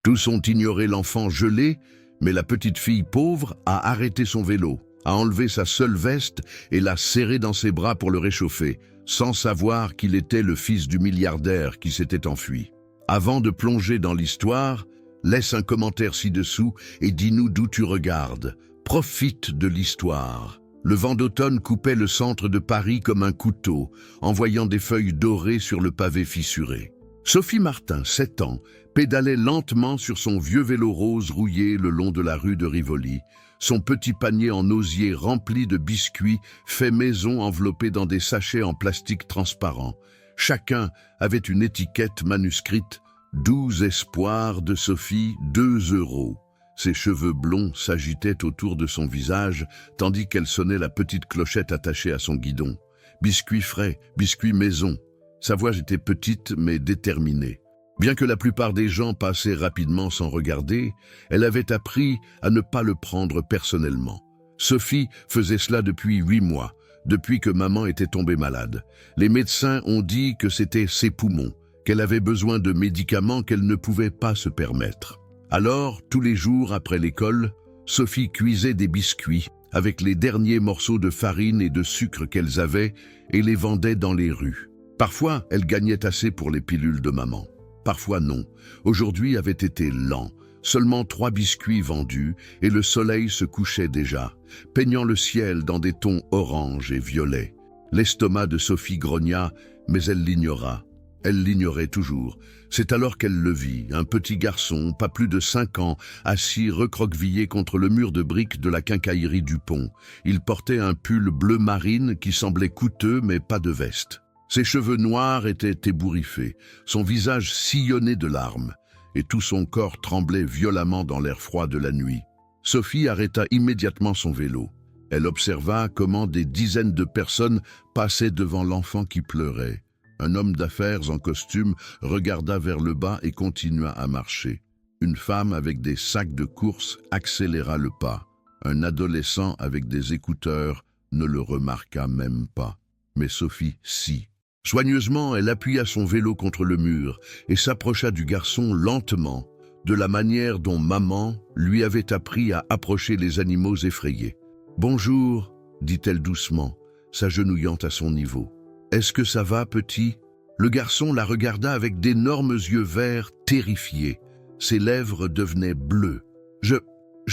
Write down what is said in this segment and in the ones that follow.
Tous ont ignoré l'enfant gelé, mais la petite fille pauvre a arrêté son vélo, a enlevé sa seule veste et l'a serré dans ses bras pour le réchauffer, sans savoir qu'il était le fils du milliardaire qui s'était enfui. Avant de plonger dans l'histoire, laisse un commentaire ci-dessous et dis-nous d'où tu regardes. Profite de l'histoire. Le vent d'automne coupait le centre de Paris comme un couteau, envoyant des feuilles dorées sur le pavé fissuré. Sophie Martin, 7 ans, pédalait lentement sur son vieux vélo rose rouillé le long de la rue de Rivoli, son petit panier en osier rempli de biscuits faits maison enveloppés dans des sachets en plastique transparent. Chacun avait une étiquette manuscrite « 12 espoirs de Sophie, 2 €. Ses cheveux blonds s'agitaient autour de son visage, tandis qu'elle sonnait la petite clochette attachée à son guidon. Biscuits frais, biscuits maison. Sa voix était petite mais déterminée. Bien que la plupart des gens passaient rapidement sans regarder, elle avait appris à ne pas le prendre personnellement. Sophie faisait cela depuis 8 mois, depuis que maman était tombée malade. Les médecins ont dit que c'était ses poumons, qu'elle avait besoin de médicaments qu'elle ne pouvait pas se permettre. Alors, tous les jours après l'école, Sophie cuisait des biscuits avec les derniers morceaux de farine et de sucre qu'elles avaient et les vendait dans les rues. Parfois, elle gagnait assez pour les pilules de maman. Parfois non. Aujourd'hui avait été lent. Seulement 3 biscuits vendus et le soleil se couchait déjà, peignant le ciel dans des tons orange et violets. L'estomac de Sophie grogna, mais elle l'ignora. Elle l'ignorait toujours. C'est alors qu'elle le vit, un petit garçon, pas plus de 5 ans, assis recroquevillé contre le mur de briques de la quincaillerie du pont. Il portait un pull bleu marine qui semblait coûteux mais pas de veste. Ses cheveux noirs étaient ébouriffés, son visage sillonnait de larmes, et tout son corps tremblait violemment dans l'air froid de la nuit. Sophie arrêta immédiatement son vélo. Elle observa comment des dizaines de personnes passaient devant l'enfant qui pleurait. Un homme d'affaires en costume regarda vers le bas et continua à marcher. Une femme avec des sacs de course accéléra le pas. Un adolescent avec des écouteurs ne le remarqua même pas. Mais Sophie, si. Soigneusement, elle appuya son vélo contre le mur et s'approcha du garçon lentement, de la manière dont maman lui avait appris à approcher les animaux effrayés. « Bonjour », dit-elle doucement, s'agenouillant à son niveau. « Est-ce que ça va, petit ?» Le garçon la regarda avec d'énormes yeux verts terrifiés. Ses lèvres devenaient bleues. « Je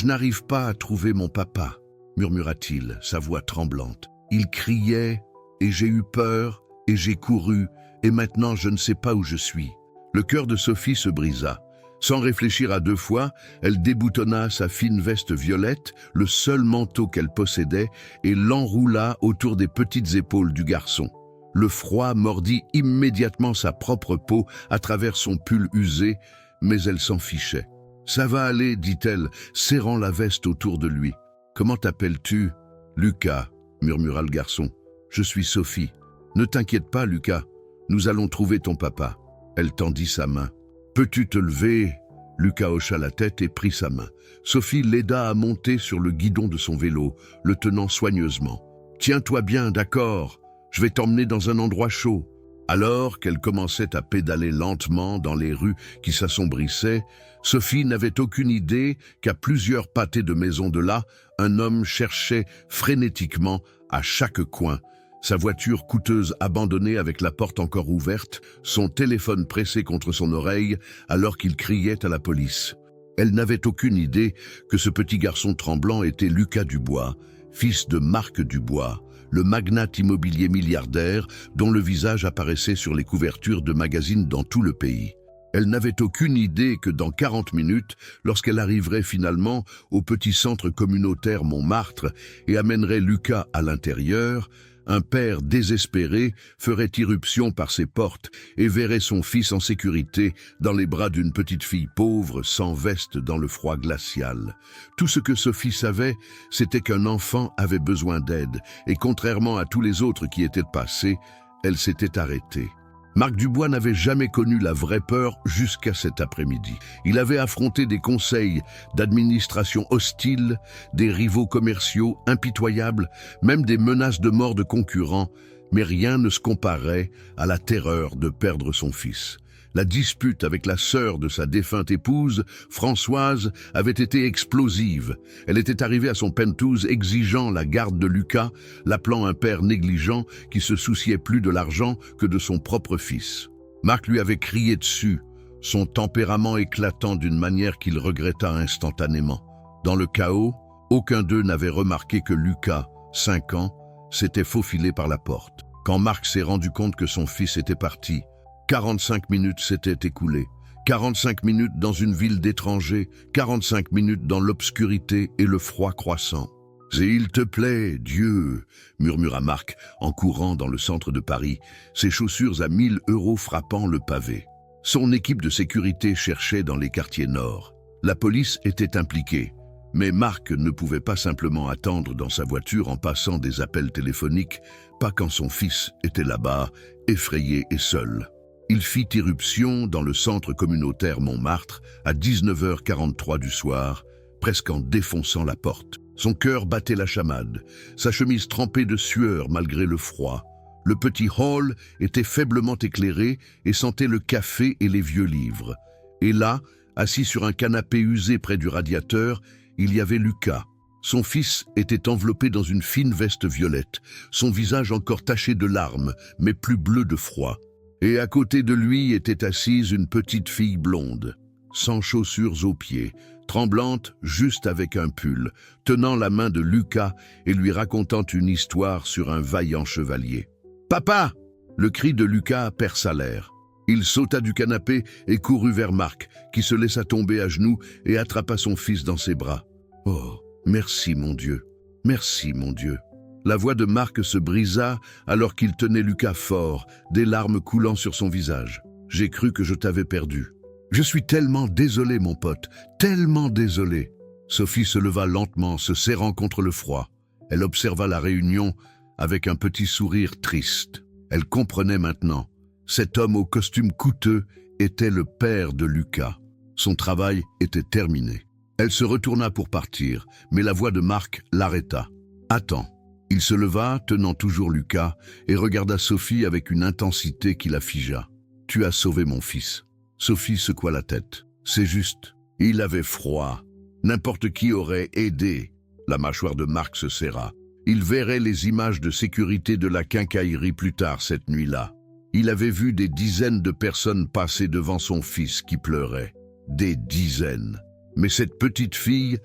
n'arrive pas à trouver mon papa », murmura-t-il, sa voix tremblante. Il criait et j'ai eu peur. Et j'ai couru, et maintenant je ne sais pas où je suis. Le cœur de Sophie se brisa. Sans réfléchir à 2 fois, elle déboutonna sa fine veste violette, le seul manteau qu'elle possédait, et l'enroula autour des petites épaules du garçon. Le froid mordit immédiatement sa propre peau à travers son pull usé, mais elle s'en fichait. « Ça va aller, dit-elle, serrant la veste autour de lui. « Comment t'appelles-tu »« Lucas, murmura le garçon. « Je suis Sophie. » « Ne t'inquiète pas, Lucas, nous allons trouver ton papa. » Elle tendit sa main. « Peux-tu te lever ?» Lucas hocha la tête et prit sa main. Sophie l'aida à monter sur le guidon de son vélo, le tenant soigneusement. « Tiens-toi bien, d'accord, je vais t'emmener dans un endroit chaud. » Alors qu'elle commençait à pédaler lentement dans les rues qui s'assombrissaient, Sophie n'avait aucune idée qu'à plusieurs pâtés de maison de là, un homme cherchait frénétiquement à chaque coin. Sa voiture coûteuse abandonnée avec la porte encore ouverte, son téléphone pressé contre son oreille alors qu'il criait à la police. Elle n'avait aucune idée que ce petit garçon tremblant était Lucas Dubois, fils de Marc Dubois, le magnate immobilier milliardaire dont le visage apparaissait sur les couvertures de magazines dans tout le pays. Elle n'avait aucune idée que dans 40 minutes, lorsqu'elle arriverait finalement au petit centre communautaire Montmartre et amènerait Lucas à l'intérieur, un père désespéré ferait irruption par ses portes et verrait son fils en sécurité dans les bras d'une petite fille pauvre sans veste dans le froid glacial. Tout ce que Sophie savait, c'était qu'un enfant avait besoin d'aide et contrairement à tous les autres qui étaient passés, elle s'était arrêtée. Marc Dubois n'avait jamais connu la vraie peur jusqu'à cet après-midi. Il avait affronté des conseils d'administration hostiles, des rivaux commerciaux impitoyables, même des menaces de mort de concurrents, mais rien ne se comparait à la terreur de perdre son fils. La dispute avec la sœur de sa défunte épouse, Françoise, avait été explosive. Elle était arrivée à son penthouse exigeant la garde de Lucas, l'appelant un père négligent qui se souciait plus de l'argent que de son propre fils. Marc lui avait crié dessus, son tempérament éclatant d'une manière qu'il regretta instantanément. Dans le chaos, aucun d'eux n'avait remarqué que Lucas, 5 ans, s'était faufilé par la porte. Quand Marc s'est rendu compte que son fils était parti, 45 minutes s'étaient écoulées. 45 minutes dans une ville d'étrangers, 45 minutes dans l'obscurité et le froid croissant. « S'il te plaît, Dieu !» murmura Marc en courant dans le centre de Paris, ses chaussures à 1000 € frappant le pavé. Son équipe de sécurité cherchait dans les quartiers nord. La police était impliquée, mais Marc ne pouvait pas simplement attendre dans sa voiture en passant des appels téléphoniques, pas quand son fils était là-bas, effrayé et seul. Il fit irruption dans le centre communautaire Montmartre à 19h43 du soir, presque en défonçant la porte. Son cœur battait la chamade, sa chemise trempée de sueur malgré le froid. Le petit hall était faiblement éclairé et sentait le café et les vieux livres. Et là, assis sur un canapé usé près du radiateur, il y avait Lucas. Son fils était enveloppé dans une fine veste violette, son visage encore taché de larmes, mais plus bleu de froid. Et à côté de lui était assise une petite fille blonde, sans chaussures aux pieds, tremblante juste avec un pull, tenant la main de Lucas et lui racontant une histoire sur un vaillant chevalier. « Papa !» Le cri de Lucas perça l'air. Il sauta du canapé et courut vers Marc, qui se laissa tomber à genoux et attrapa son fils dans ses bras. « Oh, merci mon Dieu, merci mon Dieu !» La voix de Marc se brisa alors qu'il tenait Lucas fort, des larmes coulant sur son visage. « J'ai cru que je t'avais perdu. Je suis tellement désolé, mon pote, tellement désolé. » Sophie se leva lentement, se serrant contre le froid. Elle observa la réunion avec un petit sourire triste. Elle comprenait maintenant. Cet homme au costume coûteux était le père de Lucas. Son travail était terminé. Elle se retourna pour partir, mais la voix de Marc l'arrêta. « Attends. » Il se leva, tenant toujours Lucas, et regarda Sophie avec une intensité qui la figea. « Tu as sauvé mon fils. » Sophie secoua la tête. « C'est juste. Il avait froid. N'importe qui aurait aidé. » La mâchoire de Marc se serra. Il verrait les images de sécurité de la quincaillerie plus tard cette nuit-là. Il avait vu des dizaines de personnes passer devant son fils qui pleurait. Des dizaines. Mais cette petite fille,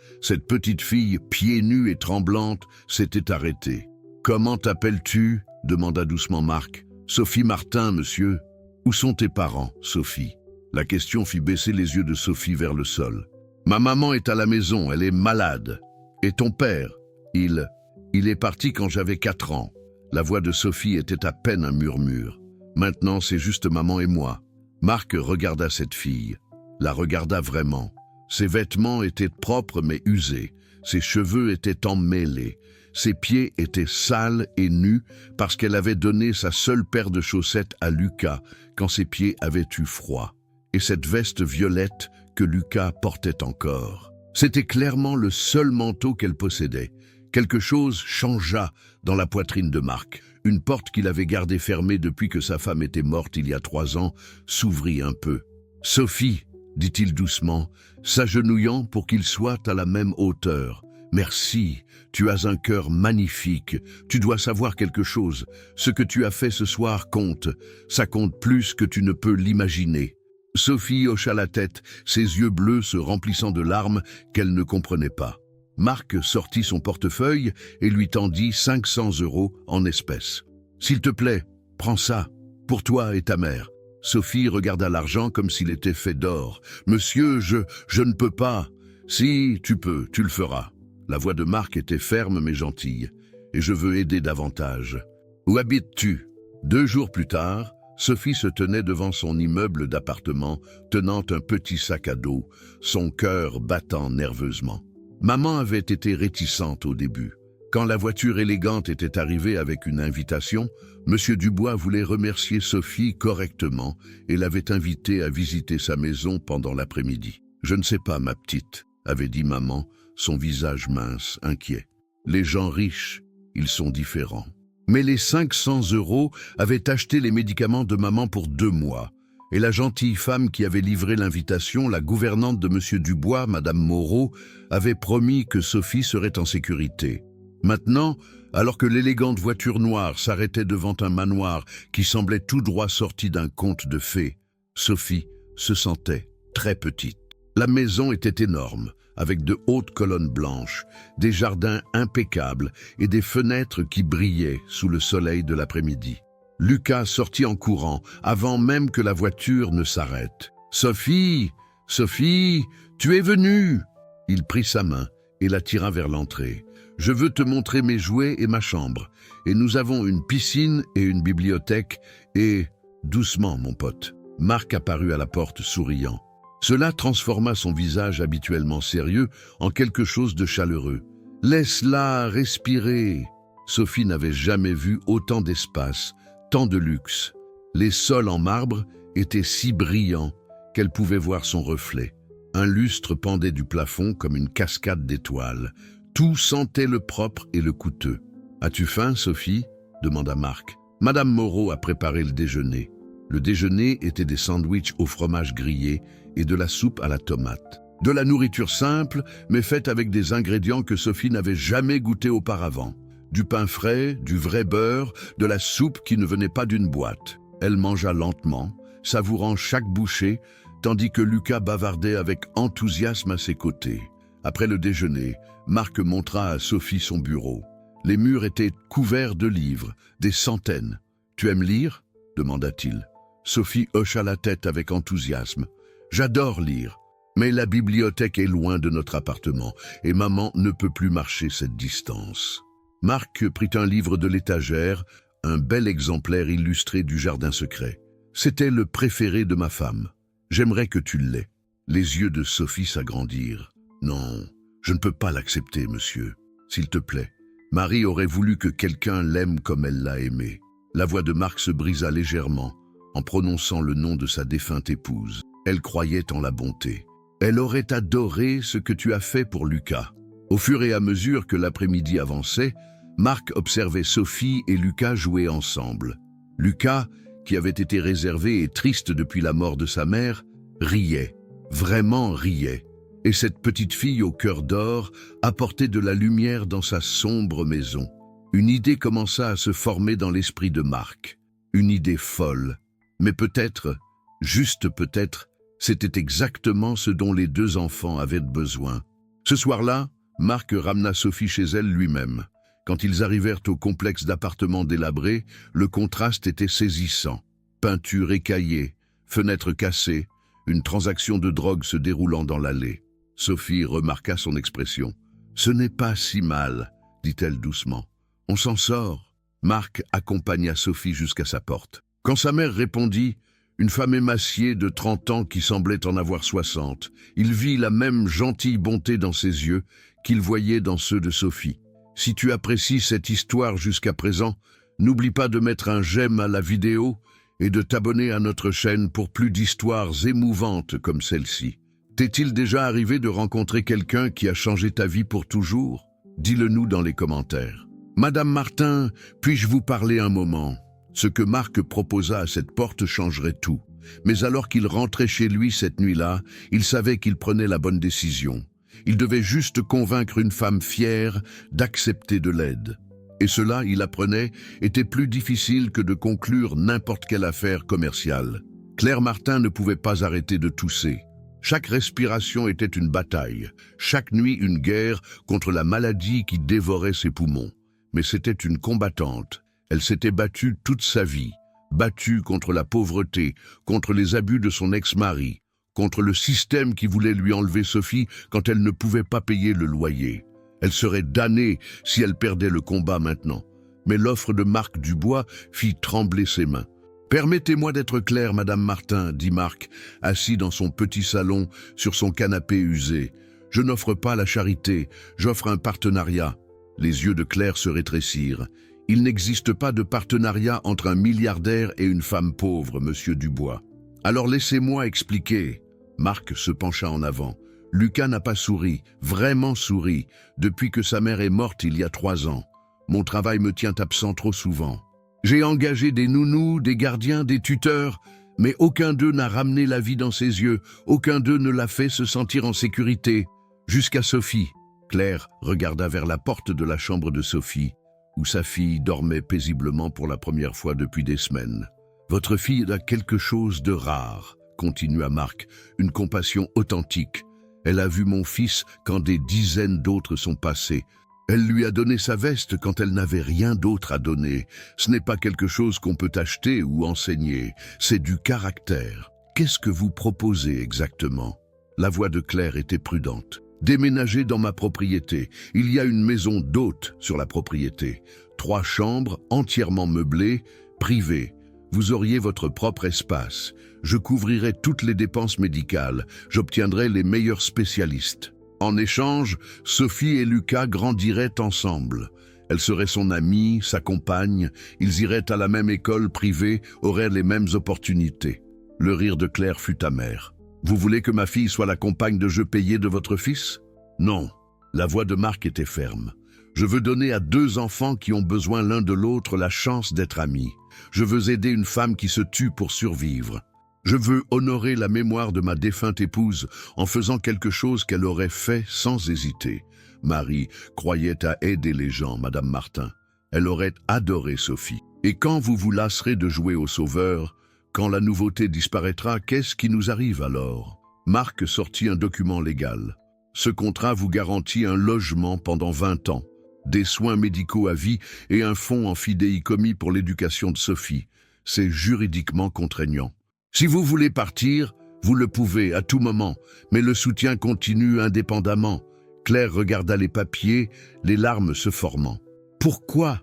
pieds nus et tremblante, s'était arrêtée. « Comment t'appelles-tu » demanda doucement Marc. « Sophie Martin, monsieur. »« Où sont tes parents, Sophie ?» La question fit baisser les yeux de Sophie vers le sol. « Ma maman est à la maison, elle est malade. Et ton père ? Il est parti quand j'avais 4 ans. » La voix de Sophie était à peine un murmure. « Maintenant, c'est juste maman et moi. » Marc regarda cette fille, la regarda vraiment. Ses vêtements étaient propres mais usés, ses cheveux étaient emmêlés, ses pieds étaient sales et nus parce qu'elle avait donné sa seule paire de chaussettes à Lucas quand ses pieds avaient eu froid. Et cette veste violette que Lucas portait encore. C'était clairement le seul manteau qu'elle possédait. Quelque chose changea dans la poitrine de Marc. Une porte qu'il avait gardée fermée depuis que sa femme était morte il y a 3 ans s'ouvrit un peu. « Sophie !» dit-il doucement, s'agenouillant pour qu'il soit à la même hauteur. « Merci, tu as un cœur magnifique. Tu dois savoir quelque chose. Ce que tu as fait ce soir compte. Ça compte plus que tu ne peux l'imaginer. » Sophie hocha la tête, ses yeux bleus se remplissant de larmes qu'elle ne comprenait pas. Marc sortit son portefeuille et lui tendit 500 € en espèces. « S'il te plaît, prends ça, pour toi et ta mère. » Sophie regarda l'argent comme s'il était fait d'or. « Monsieur, je ne peux pas. »« Si, tu peux, tu le feras. » La voix de Marc était ferme mais gentille. « Et je veux aider davantage. »« Où habites-tu » 2 jours plus tard, Sophie se tenait devant son immeuble d'appartement, tenant un petit sac à dos, son cœur battant nerveusement. Maman avait été réticente au début. Quand la voiture élégante était arrivée avec une invitation, M. Dubois voulait remercier Sophie correctement et l'avait invitée à visiter sa maison pendant l'après-midi. « Je ne sais pas, ma petite », avait dit maman, son visage mince, inquiet. « Les gens riches, ils sont différents. » Mais les 500 € avaient acheté les médicaments de maman pour 2 mois. Et la gentille femme qui avait livré l'invitation, la gouvernante de M. Dubois, Madame Moreau, avait promis que Sophie serait en sécurité. Maintenant, alors que l'élégante voiture noire s'arrêtait devant un manoir qui semblait tout droit sorti d'un conte de fées, Sophie se sentait très petite. La maison était énorme, avec de hautes colonnes blanches, des jardins impeccables et des fenêtres qui brillaient sous le soleil de l'après-midi. Lucas sortit en courant, avant même que la voiture ne s'arrête. « Sophie, Sophie, tu es venue !» Il prit sa main et la tira vers l'entrée. « Je veux te montrer mes jouets et ma chambre. Et nous avons une piscine et une bibliothèque et... » Doucement, mon pote. Marc apparut à la porte souriant. Cela transforma son visage habituellement sérieux en quelque chose de chaleureux. « Laisse-la respirer !» Sophie n'avait jamais vu autant d'espace, tant de luxe. Les sols en marbre étaient si brillants qu'elle pouvait voir son reflet. Un lustre pendait du plafond comme une cascade d'étoiles. Tout sentait le propre et le coûteux. « As-tu faim, Sophie ?» demanda Marc. Madame Moreau a préparé le déjeuner. Le déjeuner était des sandwichs au fromage grillé et de la soupe à la tomate. De la nourriture simple, mais faite avec des ingrédients que Sophie n'avait jamais goûtés auparavant. Du pain frais, du vrai beurre, de la soupe qui ne venait pas d'une boîte. Elle mangea lentement, savourant chaque bouchée, tandis que Lucas bavardait avec enthousiasme à ses côtés. Après le déjeuner, Marc montra à Sophie son bureau. Les murs étaient couverts de livres, des centaines. « Tu aimes lire ?» demanda-t-il. Sophie hocha la tête avec enthousiasme. « J'adore lire, mais la bibliothèque est loin de notre appartement et maman ne peut plus marcher cette distance. » Marc prit un livre de l'étagère, un bel exemplaire illustré du jardin secret. C'était le préféré de ma femme. J'aimerais que tu l'aies. Les yeux de Sophie s'agrandirent. Non, je ne peux pas l'accepter, monsieur. S'il te plaît. Marie aurait voulu que quelqu'un l'aime comme elle l'a aimé. La voix de Marc se brisa légèrement en prononçant le nom de sa défunte épouse. Elle croyait en la bonté. Elle aurait adoré ce que tu as fait pour Lucas. Au fur et à mesure que l'après-midi avançait, Marc observait Sophie et Lucas jouer ensemble. Lucas, qui avait été réservé et triste depuis la mort de sa mère, riait, vraiment riait. Et cette petite fille au cœur d'or apportait de la lumière dans sa sombre maison. Une idée commença à se former dans l'esprit de Marc. Une idée folle. Mais peut-être, juste peut-être, c'était exactement ce dont les deux enfants avaient besoin. Ce soir-là, Marc ramena Sophie chez elle lui-même. Quand ils arrivèrent au complexe d'appartements délabrés, le contraste était saisissant. Peinture écaillée, fenêtres cassées, une transaction de drogue se déroulant dans l'allée. Sophie remarqua son expression. « Ce n'est pas si mal, » dit-elle doucement. « On s'en sort. » Marc accompagna Sophie jusqu'à sa porte. Quand sa mère répondit, une femme émaciée de 30 ans qui semblait en avoir 60, il vit la même gentille bonté dans ses yeux qu'il voyait dans ceux de Sophie. Si tu apprécies cette histoire jusqu'à présent, n'oublie pas de mettre un j'aime à la vidéo et de t'abonner à notre chaîne pour plus d'histoires émouvantes comme celle-ci. T'est-il déjà arrivé de rencontrer quelqu'un qui a changé ta vie pour toujours? Dis-le nous dans les commentaires. Madame Martin, puis-je vous parler un moment? Ce que Marc proposa à cette porte changerait tout. Mais alors qu'il rentrait chez lui cette nuit-là, il savait qu'il prenait la bonne décision. Il devait juste convaincre une femme fière d'accepter de l'aide. Et cela, il apprenait, était plus difficile que de conclure n'importe quelle affaire commerciale. Claire Martin ne pouvait pas arrêter de tousser. Chaque respiration était une bataille, chaque nuit une guerre contre la maladie qui dévorait ses poumons. Mais c'était une combattante. Elle s'était battue toute sa vie, battue contre la pauvreté, contre les abus de son ex-mari, contre le système qui voulait lui enlever Sophie quand elle ne pouvait pas payer le loyer. Elle serait damnée si elle perdait le combat maintenant. Mais l'offre de Marc Dubois fit trembler ses mains. « Permettez-moi d'être clair, Madame Martin, » dit Marc, assis dans son petit salon sur son canapé usé. « Je n'offre pas la charité, j'offre un partenariat. » Les yeux de Claire se rétrécirent. « Il n'existe pas de partenariat entre un milliardaire et une femme pauvre, Monsieur Dubois. Alors laissez-moi expliquer. » Marc se pencha en avant. Lucas n'a pas souri, vraiment souri, depuis que sa mère est morte il y a 3 ans. Mon travail me tient absent trop souvent. J'ai engagé des nounous, des gardiens, des tuteurs, Mais aucun d'eux n'a ramené la vie dans ses yeux, aucun d'eux ne l'a fait se sentir en sécurité, jusqu'à Sophie. Claire regarda vers la porte de la chambre de Sophie, où sa fille dormait paisiblement pour la première fois depuis des semaines. « Votre fille a quelque chose de rare », continua Marc, « une compassion authentique. Elle a vu mon fils quand des dizaines d'autres sont passés. Elle lui a donné sa veste quand elle n'avait rien d'autre à donner. Ce n'est pas quelque chose qu'on peut acheter ou enseigner, c'est du caractère. Qu'est-ce que vous proposez exactement ?» La voix de Claire était prudente. « Déménager dans ma propriété. Il y a une maison d'hôte sur la propriété. 3 chambres entièrement meublées, privées. Vous auriez votre propre espace. Je couvrirai toutes les dépenses médicales. J'obtiendrai les meilleurs spécialistes. En échange, Sophie et Lucas grandiraient ensemble. Elle serait son amie, sa compagne. Ils iraient à la même école privée, auraient les mêmes opportunités. » Le rire de Claire fut amer. « Vous voulez que ma fille soit la compagne de jeu payée de votre fils ?»« Non. » La voix de Marc était ferme. « Je veux donner à 2 enfants qui ont besoin l'un de l'autre la chance d'être amis. Je veux aider une femme qui se tue pour survivre. Je veux honorer la mémoire de ma défunte épouse en faisant quelque chose qu'elle aurait fait sans hésiter. Marie croyait à aider les gens, Madame Martin. Elle aurait adoré Sophie. Et quand vous vous lasserez de jouer au sauveur, quand la nouveauté disparaîtra, qu'est-ce qui nous arrive alors ?» Marc sortit un document légal. « Ce contrat vous garantit un logement pendant 20 ans, des soins médicaux à vie et un fonds en fidéicommis pour l'éducation de Sophie. C'est juridiquement contraignant. Si vous voulez partir, vous le pouvez à tout moment, mais le soutien continue indépendamment. » Claire regarda les papiers, les larmes se formant. « Pourquoi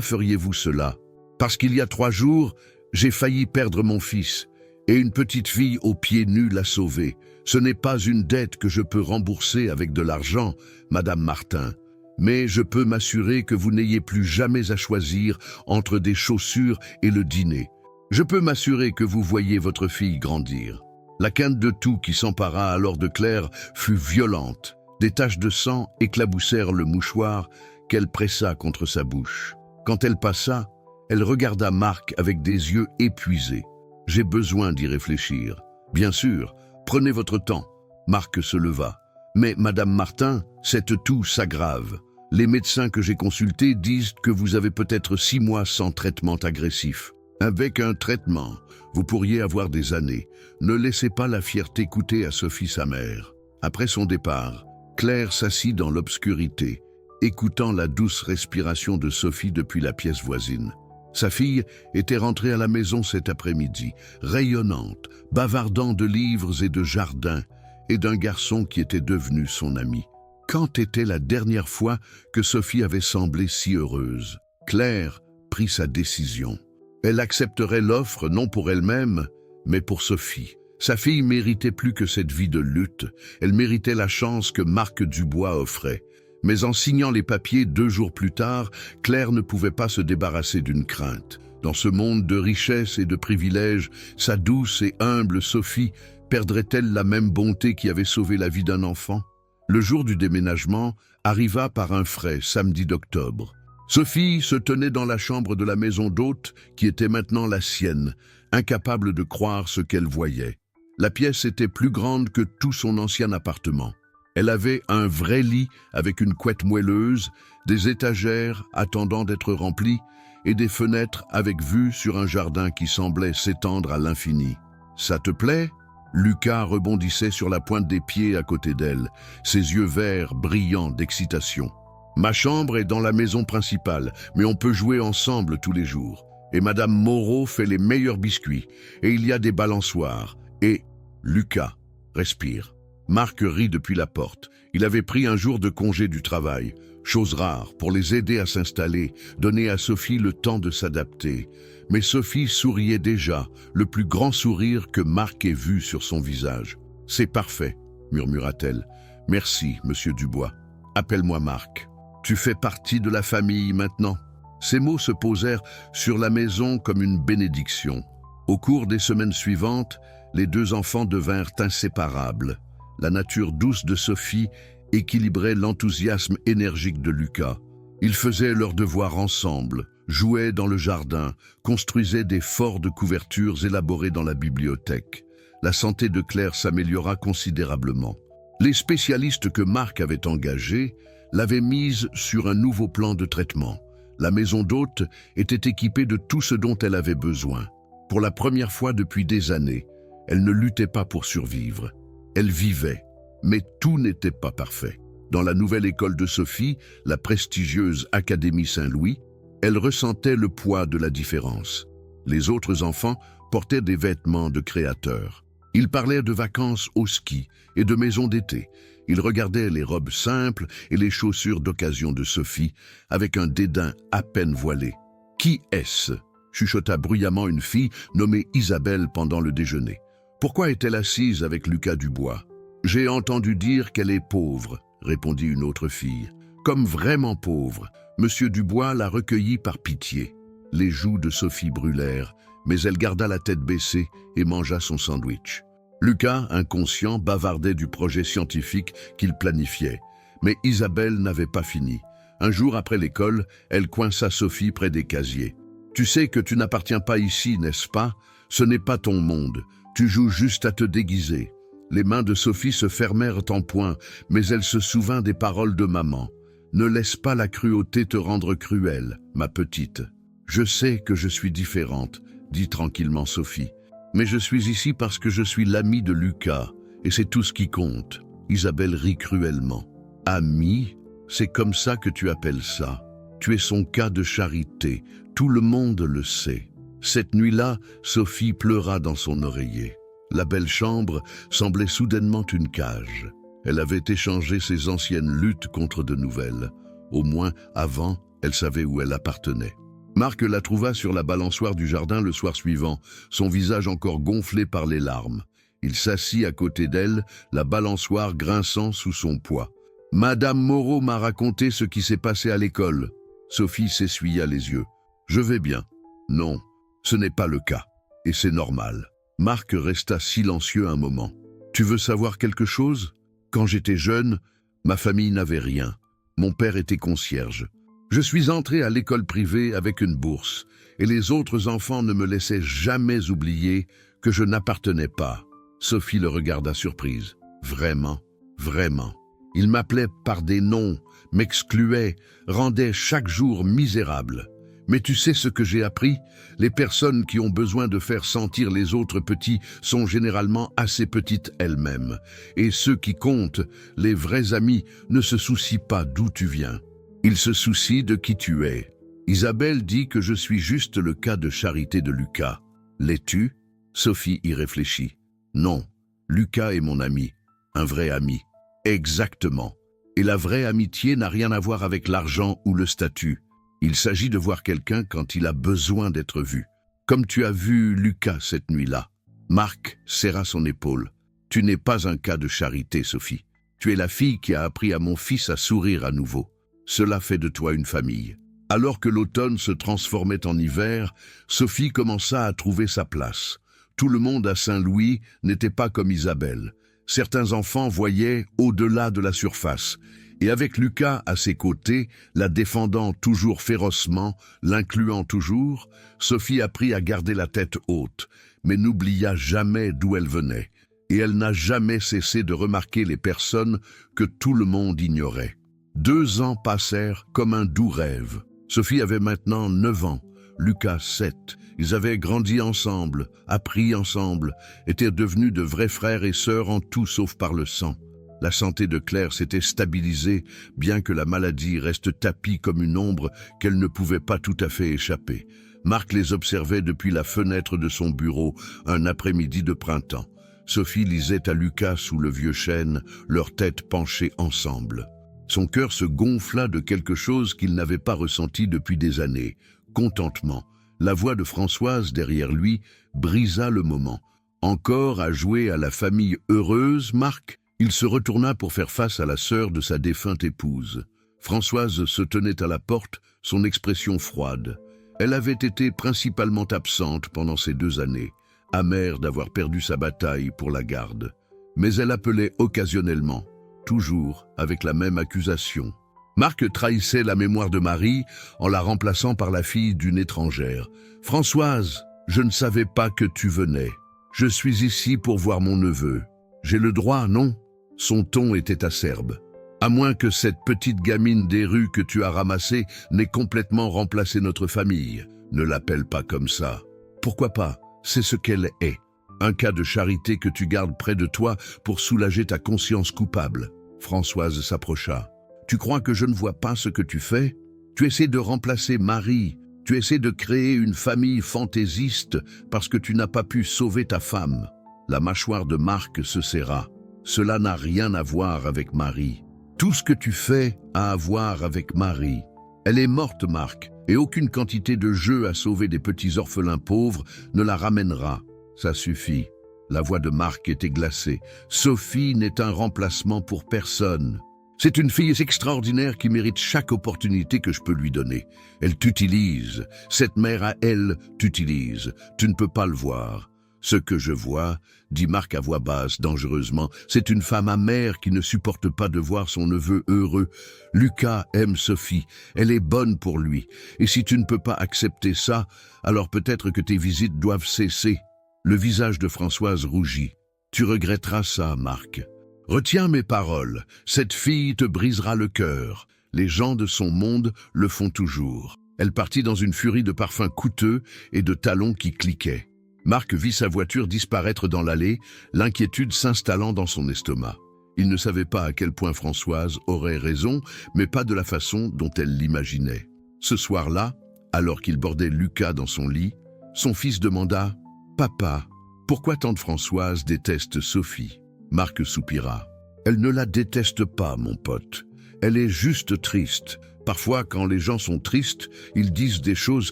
feriez-vous cela ? Parce qu'il y a 3 jours, j'ai failli perdre mon fils, et une petite fille aux pieds nus l'a sauvé. Ce n'est pas une dette que je peux rembourser avec de l'argent, Madame Martin, mais je peux m'assurer que vous n'ayez plus jamais à choisir entre des chaussures et le dîner. Je peux m'assurer que vous voyez votre fille grandir. » La quinte de toux qui s'empara alors de Claire fut violente. Des taches de sang éclaboussèrent le mouchoir qu'elle pressa contre sa bouche. Quand elle passa, elle regarda Marc avec des yeux épuisés. « J'ai besoin d'y réfléchir. »« Bien sûr, prenez votre temps. » Marc se leva. « Mais, Madame Martin, cette toux s'aggrave. Les médecins que j'ai consultés disent que vous avez peut-être 6 mois sans traitement agressif. Avec un traitement, vous pourriez avoir des années. Ne laissez pas la fierté coûter à Sophie sa mère. » Après son départ, Claire s'assit dans l'obscurité, écoutant la douce respiration de Sophie depuis la pièce voisine. Sa fille était rentrée à la maison cet après-midi, rayonnante, bavardant de livres et de jardins, et d'un garçon qui était devenu son ami. Quand était la dernière fois que Sophie avait semblé si heureuse? Claire prit sa décision. Elle accepterait l'offre non pour elle-même, mais pour Sophie. Sa fille méritait plus que cette vie de lutte, elle méritait la chance que Marc Dubois offrait. Mais en signant les papiers 2 jours plus tard, Claire ne pouvait pas se débarrasser d'une crainte. Dans ce monde de richesse et de privilèges, sa douce et humble Sophie perdrait-elle la même bonté qui avait sauvé la vie d'un enfant? Le jour du déménagement arriva par un frais samedi d'octobre. Sophie se tenait dans la chambre de la maison d'hôte qui était maintenant la sienne, incapable de croire ce qu'elle voyait. La pièce était plus grande que tout son ancien appartement. Elle avait un vrai lit avec une couette moelleuse, des étagères attendant d'être remplies et des fenêtres avec vue sur un jardin qui semblait s'étendre à l'infini. « Ça te plaît ?» Lucas rebondissait sur la pointe des pieds à côté d'elle, ses yeux verts brillants d'excitation. « Ma chambre est dans la maison principale, mais on peut jouer ensemble tous les jours. Et Madame Moreau fait les meilleurs biscuits, et il y a des balançoires. Et Lucas, respire. » Marc rit depuis la porte. Il avait pris un jour de congé du travail, chose rare, pour les aider à s'installer, donner à Sophie le temps de s'adapter. Mais Sophie souriait déjà, le plus grand sourire que Marc ait vu sur son visage. « C'est parfait, » murmura-t-elle. « Merci, Monsieur Dubois. Appelle-moi Marc. Tu fais partie de la famille maintenant. » Ces mots se posèrent sur la maison comme une bénédiction. Au cours des semaines suivantes, les 2 enfants devinrent inséparables. La nature douce de Sophie équilibrait l'enthousiasme énergique de Lucas. Ils faisaient leurs devoirs ensemble, jouaient dans le jardin, construisaient des forts de couvertures élaborés dans la bibliothèque. La santé de Claire s'améliora considérablement. Les spécialistes que Marc avait engagés l'avaient mise sur un nouveau plan de traitement. La maison d'hôte était équipée de tout ce dont elle avait besoin. Pour la première fois depuis des années, elle ne luttait pas pour survivre. Elle vivait, mais tout n'était pas parfait. Dans la nouvelle école de Sophie, la prestigieuse Académie Saint-Louis, elle ressentait le poids de la différence. Les autres enfants portaient des vêtements de créateurs. Ils parlaient de vacances au ski et de maisons d'été. Ils regardaient les robes simples et les chaussures d'occasion de Sophie avec un dédain à peine voilé. « Qui est-ce » chuchota bruyamment une fille nommée Isabelle pendant le déjeuner. « Pourquoi est-elle assise avec Lucas Dubois ?»« J'ai entendu dire qu'elle est pauvre », répondit une autre fille. « Comme vraiment pauvre. Monsieur Dubois l'a recueillie par pitié. » Les joues de Sophie brûlèrent, mais elle garda la tête baissée et mangea son sandwich. Lucas, inconscient, bavardait du projet scientifique qu'il planifiait. Mais Isabelle n'avait pas fini. Un jour après l'école, elle coinça Sophie près des casiers. « Tu sais que tu n'appartiens pas ici, n'est-ce pas? Ce n'est pas ton monde. Tu joues juste à te déguiser. » Les mains de Sophie se fermèrent en poing, mais elle se souvint des paroles de maman. « Ne laisse pas la cruauté te rendre cruelle, ma petite. »« Je sais que je suis différente, » dit tranquillement Sophie. « Mais je suis ici parce que je suis l'amie de Lucas, et c'est tout ce qui compte. » Isabelle rit cruellement. « Amie, c'est comme ça que tu appelles ça. Tu es son cas de charité, tout le monde le sait. » Cette nuit-là, Sophie pleura dans son oreiller. La belle chambre semblait soudainement une cage. Elle avait échangé ses anciennes luttes contre de nouvelles. Au moins, avant, elle savait où elle appartenait. Marc la trouva sur la balançoire du jardin le soir suivant, son visage encore gonflé par les larmes. Il s'assit à côté d'elle, la balançoire grinçant sous son poids. « Madame Moreau m'a raconté ce qui s'est passé à l'école. » Sophie s'essuya les yeux. « Je vais bien. »« Non, ce n'est pas le cas. Et c'est normal. » Marc resta silencieux un moment. « Tu veux savoir quelque chose ? Quand j'étais jeune, ma famille n'avait rien. Mon père était concierge. Je suis entré à l'école privée avec une bourse, et les autres enfants ne me laissaient jamais oublier que je n'appartenais pas. » Sophie le regarda surprise. « Vraiment, vraiment. Il m'appelait par des noms, m'excluait, rendait chaque jour misérable. Mais tu sais ce que j'ai appris? Les personnes qui ont besoin de faire sentir les autres petits sont généralement assez petites elles-mêmes. Et ceux qui comptent, les vrais amis, ne se soucient pas d'où tu viens. Ils se soucient de qui tu es. Isabelle dit que je suis juste le cas de charité de Lucas. L'es-tu? » Sophie y réfléchit. « Non, Lucas est mon ami, un vrai ami. » Exactement. Et la vraie amitié n'a rien à voir avec l'argent ou le statut. Il s'agit de voir quelqu'un quand il a besoin d'être vu. Comme tu as vu Lucas cette nuit-là. Marc serra son épaule. « Tu n'es pas un cas de charité, Sophie. Tu es la fille qui a appris à mon fils à sourire à nouveau. Cela fait de toi une famille. » Alors que l'automne se transformait en hiver, Sophie commença à trouver sa place. Tout le monde à Saint-Louis n'était pas comme Isabelle. Certains enfants voyaient au-delà de la surface. Et avec Lucas à ses côtés, la défendant toujours férocement, l'incluant toujours, Sophie apprit à garder la tête haute, mais n'oublia jamais d'où elle venait. Et elle n'a jamais cessé de remarquer les personnes que tout le monde ignorait. 2 ans passèrent comme un doux rêve. Sophie avait maintenant 9 ans, Lucas 7. Ils avaient grandi ensemble, appris ensemble, étaient devenus de vrais frères et sœurs en tout sauf par le sang. La santé de Claire s'était stabilisée, bien que la maladie reste tapie comme une ombre qu'elle ne pouvait pas tout à fait échapper. Marc les observait depuis la fenêtre de son bureau, un après-midi de printemps. Sophie lisait à Lucas sous le vieux chêne, leurs têtes penchées ensemble. Son cœur se gonfla de quelque chose qu'il n'avait pas ressenti depuis des années, contentement. La voix de Françoise derrière lui brisa le moment. Encore à jouer à la famille heureuse, Marc? Il se retourna pour faire face à la sœur de sa défunte épouse. Françoise se tenait à la porte, son expression froide. Elle avait été principalement absente pendant ces 2 années, amère d'avoir perdu sa bataille pour la garde. Mais elle appelait occasionnellement, toujours avec la même accusation. Marc trahissait la mémoire de Marie en la remplaçant par la fille d'une étrangère. « Françoise, je ne savais pas que tu venais. Je suis ici pour voir mon neveu. J'ai le droit, non ?» Son ton était acerbe. « À moins que cette petite gamine des rues que tu as ramassée n'ait complètement remplacé notre famille. Ne l'appelle pas comme ça. Pourquoi pas? C'est ce qu'elle est. Un cas de charité que tu gardes près de toi pour soulager ta conscience coupable. » Françoise s'approcha. « Tu crois que je ne vois pas ce que tu fais? Tu essaies de remplacer Marie. Tu essaies de créer une famille fantaisiste parce que tu n'as pas pu sauver ta femme. » La mâchoire de Marc se serra. « Cela n'a rien à voir avec Marie. Tout ce que tu fais a à voir avec Marie. Elle est morte, Marc, et aucune quantité de jeu à sauver des petits orphelins pauvres ne la ramènera. Ça suffit. » La voix de Marc était glacée. « Sophie n'est un remplacement pour personne. C'est une fille extraordinaire qui mérite chaque opportunité que je peux lui donner. Elle t'utilise. Cette mère à elle t'utilise. Tu ne peux pas le voir. Ce que je vois, dit Marc à voix basse, dangereusement, c'est une femme amère qui ne supporte pas de voir son neveu heureux. Lucas aime Sophie. Elle est bonne pour lui. Et si tu ne peux pas accepter ça, alors peut-être que tes visites doivent cesser. » Le visage de Françoise rougit. « Tu regretteras ça, Marc. Retiens mes paroles, cette fille te brisera le cœur. Les gens de son monde le font toujours. » Elle partit dans une furie de parfums coûteux et de talons qui cliquaient. Marc vit sa voiture disparaître dans l'allée, l'inquiétude s'installant dans son estomac. Il ne savait pas à quel point Françoise aurait raison, mais pas de la façon dont elle l'imaginait. Ce soir-là, alors qu'il bordait Lucas dans son lit, son fils demanda « Papa, pourquoi tante Françoise déteste Sophie ?» Marc soupira. « Elle ne la déteste pas, mon pote. Elle est juste triste. Parfois, quand les gens sont tristes, ils disent des choses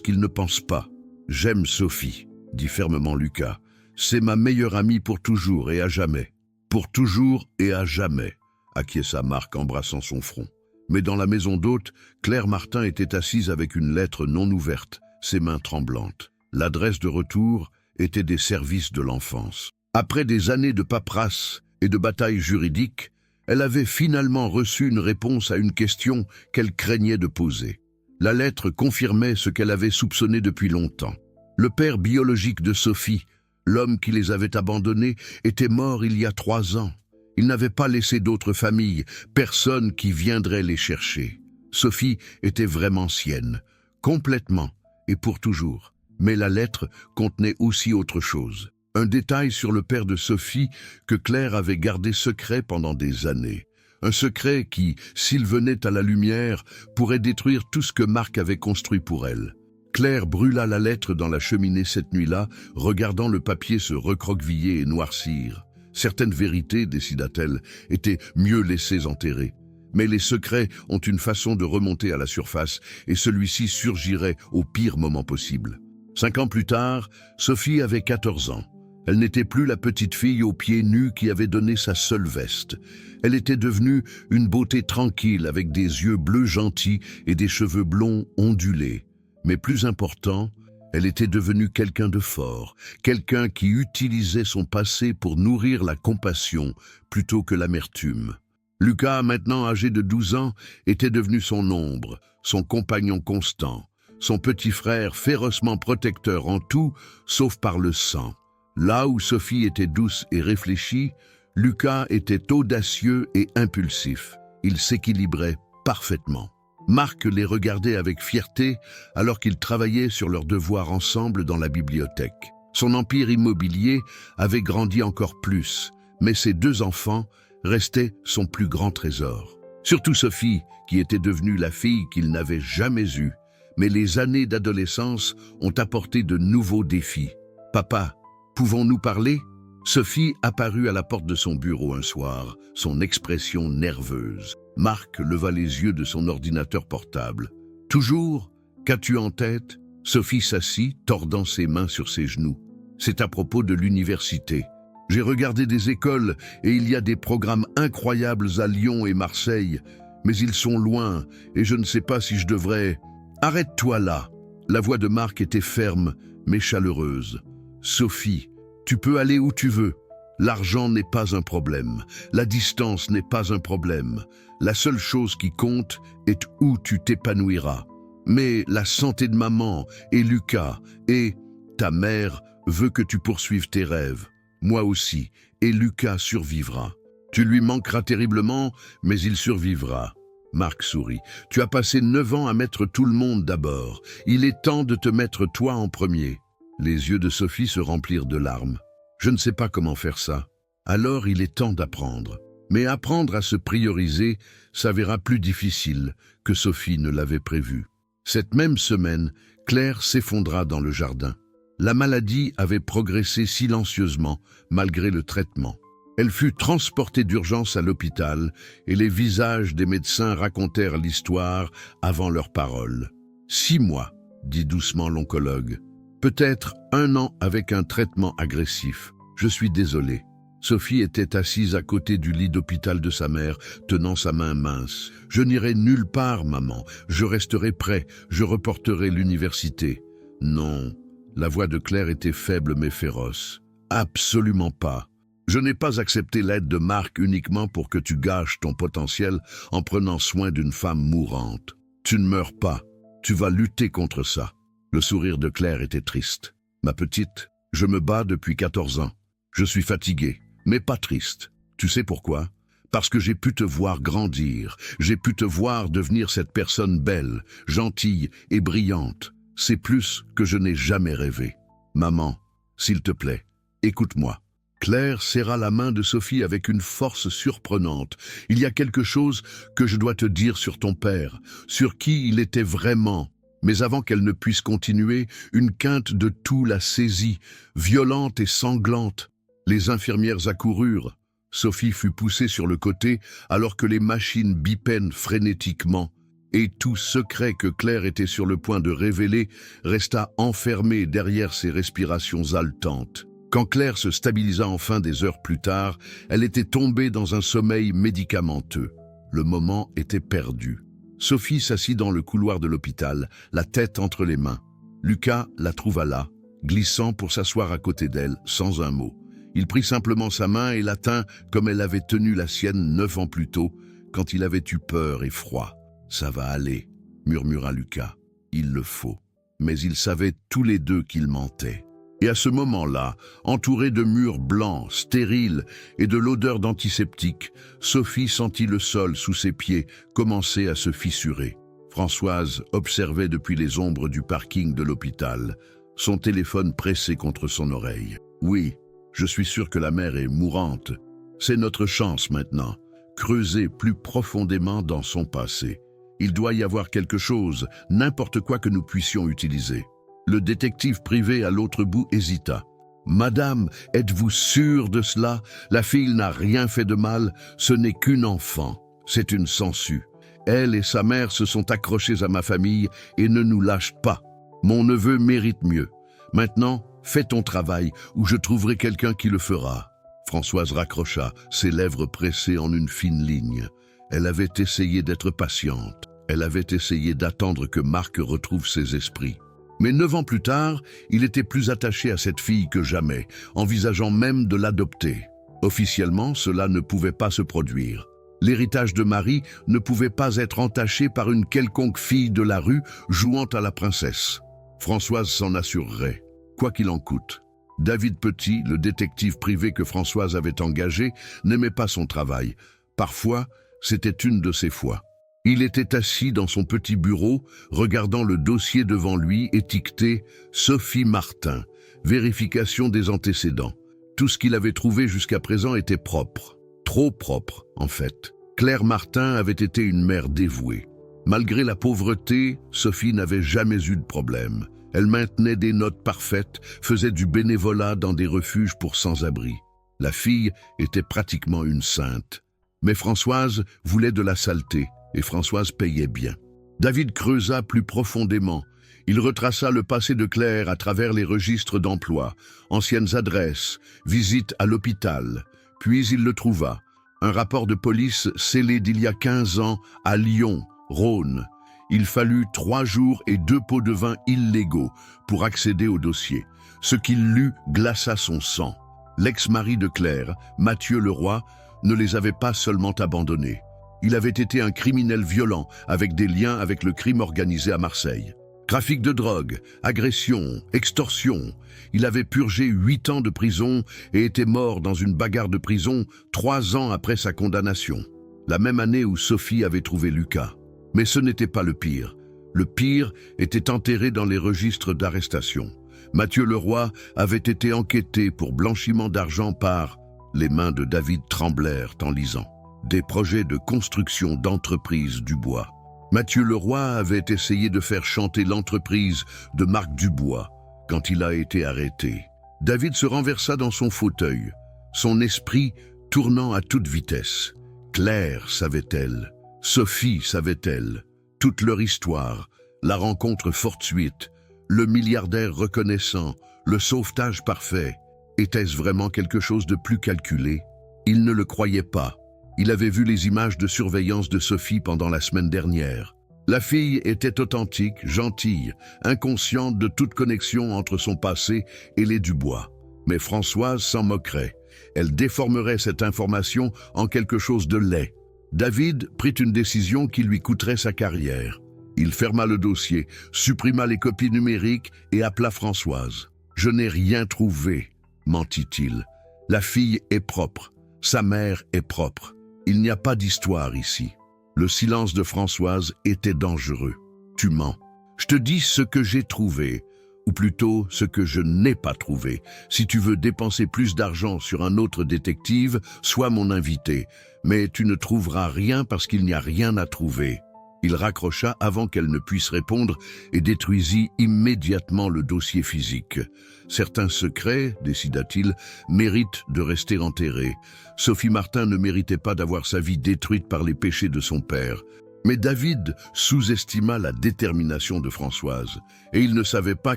qu'ils ne pensent pas. J'aime Sophie, dit fermement Lucas. C'est ma meilleure amie pour toujours et à jamais. Pour toujours et à jamais, acquiesça Marc embrassant son front. Mais dans la maison d'hôte, Claire Martin était assise avec une lettre non ouverte, ses mains tremblantes. L'adresse de retour était des services de l'enfance. Après des années de paperasse et de batailles juridiques, elle avait finalement reçu une réponse à une question qu'elle craignait de poser. La lettre confirmait ce qu'elle avait soupçonné depuis longtemps. Le père biologique de Sophie, l'homme qui les avait abandonnés, était mort il y a 3 ans. Il n'avait pas laissé d'autres familles, personne qui viendrait les chercher. Sophie était vraiment sienne, complètement et pour toujours. Mais la lettre contenait aussi autre chose. Un détail sur le père de Sophie que Claire avait gardé secret pendant des années. Un secret qui, s'il venait à la lumière, pourrait détruire tout ce que Marc avait construit pour elle. Claire brûla la lettre dans la cheminée cette nuit-là, regardant le papier se recroqueviller et noircir. Certaines vérités, décida-t-elle, étaient mieux laissées enterrer. Mais les secrets ont une façon de remonter à la surface, et celui-ci surgirait au pire moment possible. 5 ans plus tard, Sophie avait 14 ans. Elle n'était plus la petite fille aux pieds nus qui avait donné sa seule veste. Elle était devenue une beauté tranquille avec des yeux bleus gentils et des cheveux blonds ondulés. Mais plus important, elle était devenue quelqu'un de fort, quelqu'un qui utilisait son passé pour nourrir la compassion plutôt que l'amertume. Lucas, maintenant âgé de 12 ans, était devenu son ombre, son compagnon constant, son petit frère férocement protecteur en tout, sauf par le sang. Là où Sophie était douce et réfléchie, Lucas était audacieux et impulsif. Il s'équilibrait parfaitement. Marc les regardait avec fierté alors qu'ils travaillaient sur leurs devoirs ensemble dans la bibliothèque. Son empire immobilier avait grandi encore plus, mais ses 2 enfants restaient son plus grand trésor. Surtout Sophie, qui était devenue la fille qu'il n'avait jamais eue. Mais les années d'adolescence ont apporté de nouveaux défis. « Papa, pouvons-nous parler ?» Sophie apparut à la porte de son bureau un soir, son expression nerveuse. Marc leva les yeux de son ordinateur portable. « Toujours ? Qu'as-tu en tête ?» Sophie s'assit, tordant ses mains sur ses genoux. « C'est à propos de l'université. J'ai regardé des écoles et il y a des programmes incroyables à Lyon et Marseille, mais ils sont loin et je ne sais pas si je devrais... » « Arrête-toi là !» La voix de Marc était ferme, mais chaleureuse. « Sophie, tu peux aller où tu veux. L'argent n'est pas un problème, la distance n'est pas un problème. La seule chose qui compte est où tu t'épanouiras. Mais la santé de maman et Lucas et ta mère veut que tu poursuives tes rêves. Moi aussi, et Lucas survivra. Tu lui manqueras terriblement, mais il survivra. Marc sourit. Tu as passé 9 ans à mettre tout le monde d'abord. Il est temps de te mettre toi en premier. Les yeux de Sophie se remplirent de larmes. Je ne sais pas comment faire ça. Alors il est temps d'apprendre. Mais apprendre à se prioriser s'avéra plus difficile que Sophie ne l'avait prévu. Cette même semaine, Claire s'effondra dans le jardin. La maladie avait progressé silencieusement, malgré le traitement. Elle fut transportée d'urgence à l'hôpital et les visages des médecins racontèrent l'histoire avant leurs paroles. 6 mois, dit doucement l'oncologue. Peut-être 1 an avec un traitement agressif. Je suis désolé. Sophie était assise à côté du lit d'hôpital de sa mère, tenant sa main mince. Je n'irai nulle part, maman. Je resterai prêt. Je reporterai l'université. Non. La voix de Claire était faible mais féroce. Absolument pas. Je n'ai pas accepté l'aide de Marc uniquement pour que tu gâches ton potentiel en prenant soin d'une femme mourante. Tu ne meurs pas. Tu vas lutter contre ça. Le sourire de Claire était triste. Ma petite, je me bats depuis 14 ans. Je suis fatigué, mais pas triste. Tu sais pourquoi? Parce que j'ai pu te voir grandir. J'ai pu te voir devenir cette personne belle, gentille et brillante. C'est plus que je n'ai jamais rêvé. Maman, s'il te plaît, écoute-moi. Claire serra la main de Sophie avec une force surprenante. Il y a quelque chose que je dois te dire sur ton père, sur qui il était vraiment. Mais avant qu'elle ne puisse continuer, une quinte de toux la saisit, violente et sanglante. Les infirmières accoururent. Sophie fut poussée sur le côté alors que les machines bipaient frénétiquement. Et tout secret que Claire était sur le point de révéler resta enfermé derrière ses respirations haletantes. Quand Claire se stabilisa enfin des heures plus tard, elle était tombée dans un sommeil médicamenteux. Le moment était perdu. Sophie s'assit dans le couloir de l'hôpital, la tête entre les mains. Lucas la trouva là, glissant pour s'asseoir à côté d'elle, sans un mot. Il prit simplement sa main et la tint comme elle avait tenu la sienne 9 ans plus tôt, quand il avait eu peur et froid. « Ça va aller », murmura Lucas. « Il le faut. » Mais ils savaient tous les deux qu'ils mentaient. Et à ce moment-là, entourée de murs blancs, stériles et de l'odeur d'antiseptique, Sophie sentit le sol sous ses pieds commencer à se fissurer. Françoise observait depuis les ombres du parking de l'hôpital, son téléphone pressé contre son oreille. « Oui, je suis sûr que la mère est mourante. C'est notre chance maintenant. Creuser plus profondément dans son passé. Il doit y avoir quelque chose, n'importe quoi que nous puissions utiliser. » Le détective privé à l'autre bout hésita. « Madame, êtes-vous sûre de cela? La fille n'a rien fait de mal, ce n'est qu'une enfant. C'est une sangsue. Elle et sa mère se sont accrochées à ma famille et ne nous lâchent pas. Mon neveu mérite mieux. Maintenant, fais ton travail ou je trouverai quelqu'un qui le fera. » Françoise raccrocha, ses lèvres pressées en une fine ligne. Elle avait essayé d'être patiente. Elle avait essayé d'attendre que Marc retrouve ses esprits. Mais 9 ans plus tard, il était plus attaché à cette fille que jamais, envisageant même de l'adopter. Officiellement, cela ne pouvait pas se produire. L'héritage de Marie ne pouvait pas être entaché par une quelconque fille de la rue jouant à la princesse. Françoise s'en assurerait, quoi qu'il en coûte. David Petit, le détective privé que Françoise avait engagé, n'aimait pas son travail. Parfois, c'était une de ses fois. Il était assis dans son petit bureau, regardant le dossier devant lui étiqueté « Sophie Martin, vérification des antécédents ». Tout ce qu'il avait trouvé jusqu'à présent était propre. Trop propre, en fait. Claire Martin avait été une mère dévouée. Malgré la pauvreté, Sophie n'avait jamais eu de problème. Elle maintenait des notes parfaites, faisait du bénévolat dans des refuges pour sans-abri. La fille était pratiquement une sainte. Mais Françoise voulait de la saleté. Et Françoise payait bien. David creusa plus profondément. Il retraça le passé de Claire à travers les registres d'emploi, anciennes adresses, visites à l'hôpital. Puis il le trouva. Un rapport de police scellé d'il y a 15 ans à Lyon, Rhône. Il fallut 3 jours et 2 pots de vin illégaux pour accéder au dossier. Ce qu'il lut glaça son sang. L'ex-mari de Claire, Mathieu Leroy, ne les avait pas seulement abandonnés. Il avait été un criminel violent avec des liens avec le crime organisé à Marseille. Trafic de drogue, agression, extorsion. Il avait purgé 8 ans de prison et était mort dans une bagarre de prison 3 ans après sa condamnation. La même année où Sophie avait trouvé Lucas. Mais ce n'était pas le pire. Le pire était enterré dans les registres d'arrestation. Mathieu Leroy avait été enquêté pour blanchiment d'argent par les mains de David tremblèrent en lisant des projets de construction d'entreprises du bois. Mathieu Leroy avait essayé de faire chanter l'entreprise de Marc Dubois quand il a été arrêté. David se renversa dans son fauteuil, son esprit tournant à toute vitesse. Claire savait-elle, Sophie savait-elle, toute leur histoire, la rencontre fortuite, le milliardaire reconnaissant, le sauvetage parfait. Était-ce vraiment quelque chose de plus calculé? Il ne le croyait pas. Il avait vu les images de surveillance de Sophie pendant la semaine dernière. La fille était authentique, gentille, inconsciente de toute connexion entre son passé et les Dubois. Mais Françoise s'en moquerait. Elle déformerait cette information en quelque chose de laid. David prit une décision qui lui coûterait sa carrière. Il ferma le dossier, supprima les copies numériques et appela Françoise. « Je n'ai rien trouvé », mentit-il. « La fille est propre, sa mère est propre. Il n'y a pas d'histoire ici. » Le silence de Françoise était dangereux. « Tu mens. Je te dis ce que j'ai trouvé, ou plutôt ce que je n'ai pas trouvé. Si tu veux dépenser plus d'argent sur un autre détective, sois mon invité. Mais tu ne trouveras rien parce qu'il n'y a rien à trouver. » Il raccrocha avant qu'elle ne puisse répondre et détruisit immédiatement le dossier physique. Certains secrets, décida-t-il, méritent de rester enterrés. Sophie Martin ne méritait pas d'avoir sa vie détruite par les péchés de son père. Mais David sous-estima la détermination de Françoise, et il ne savait pas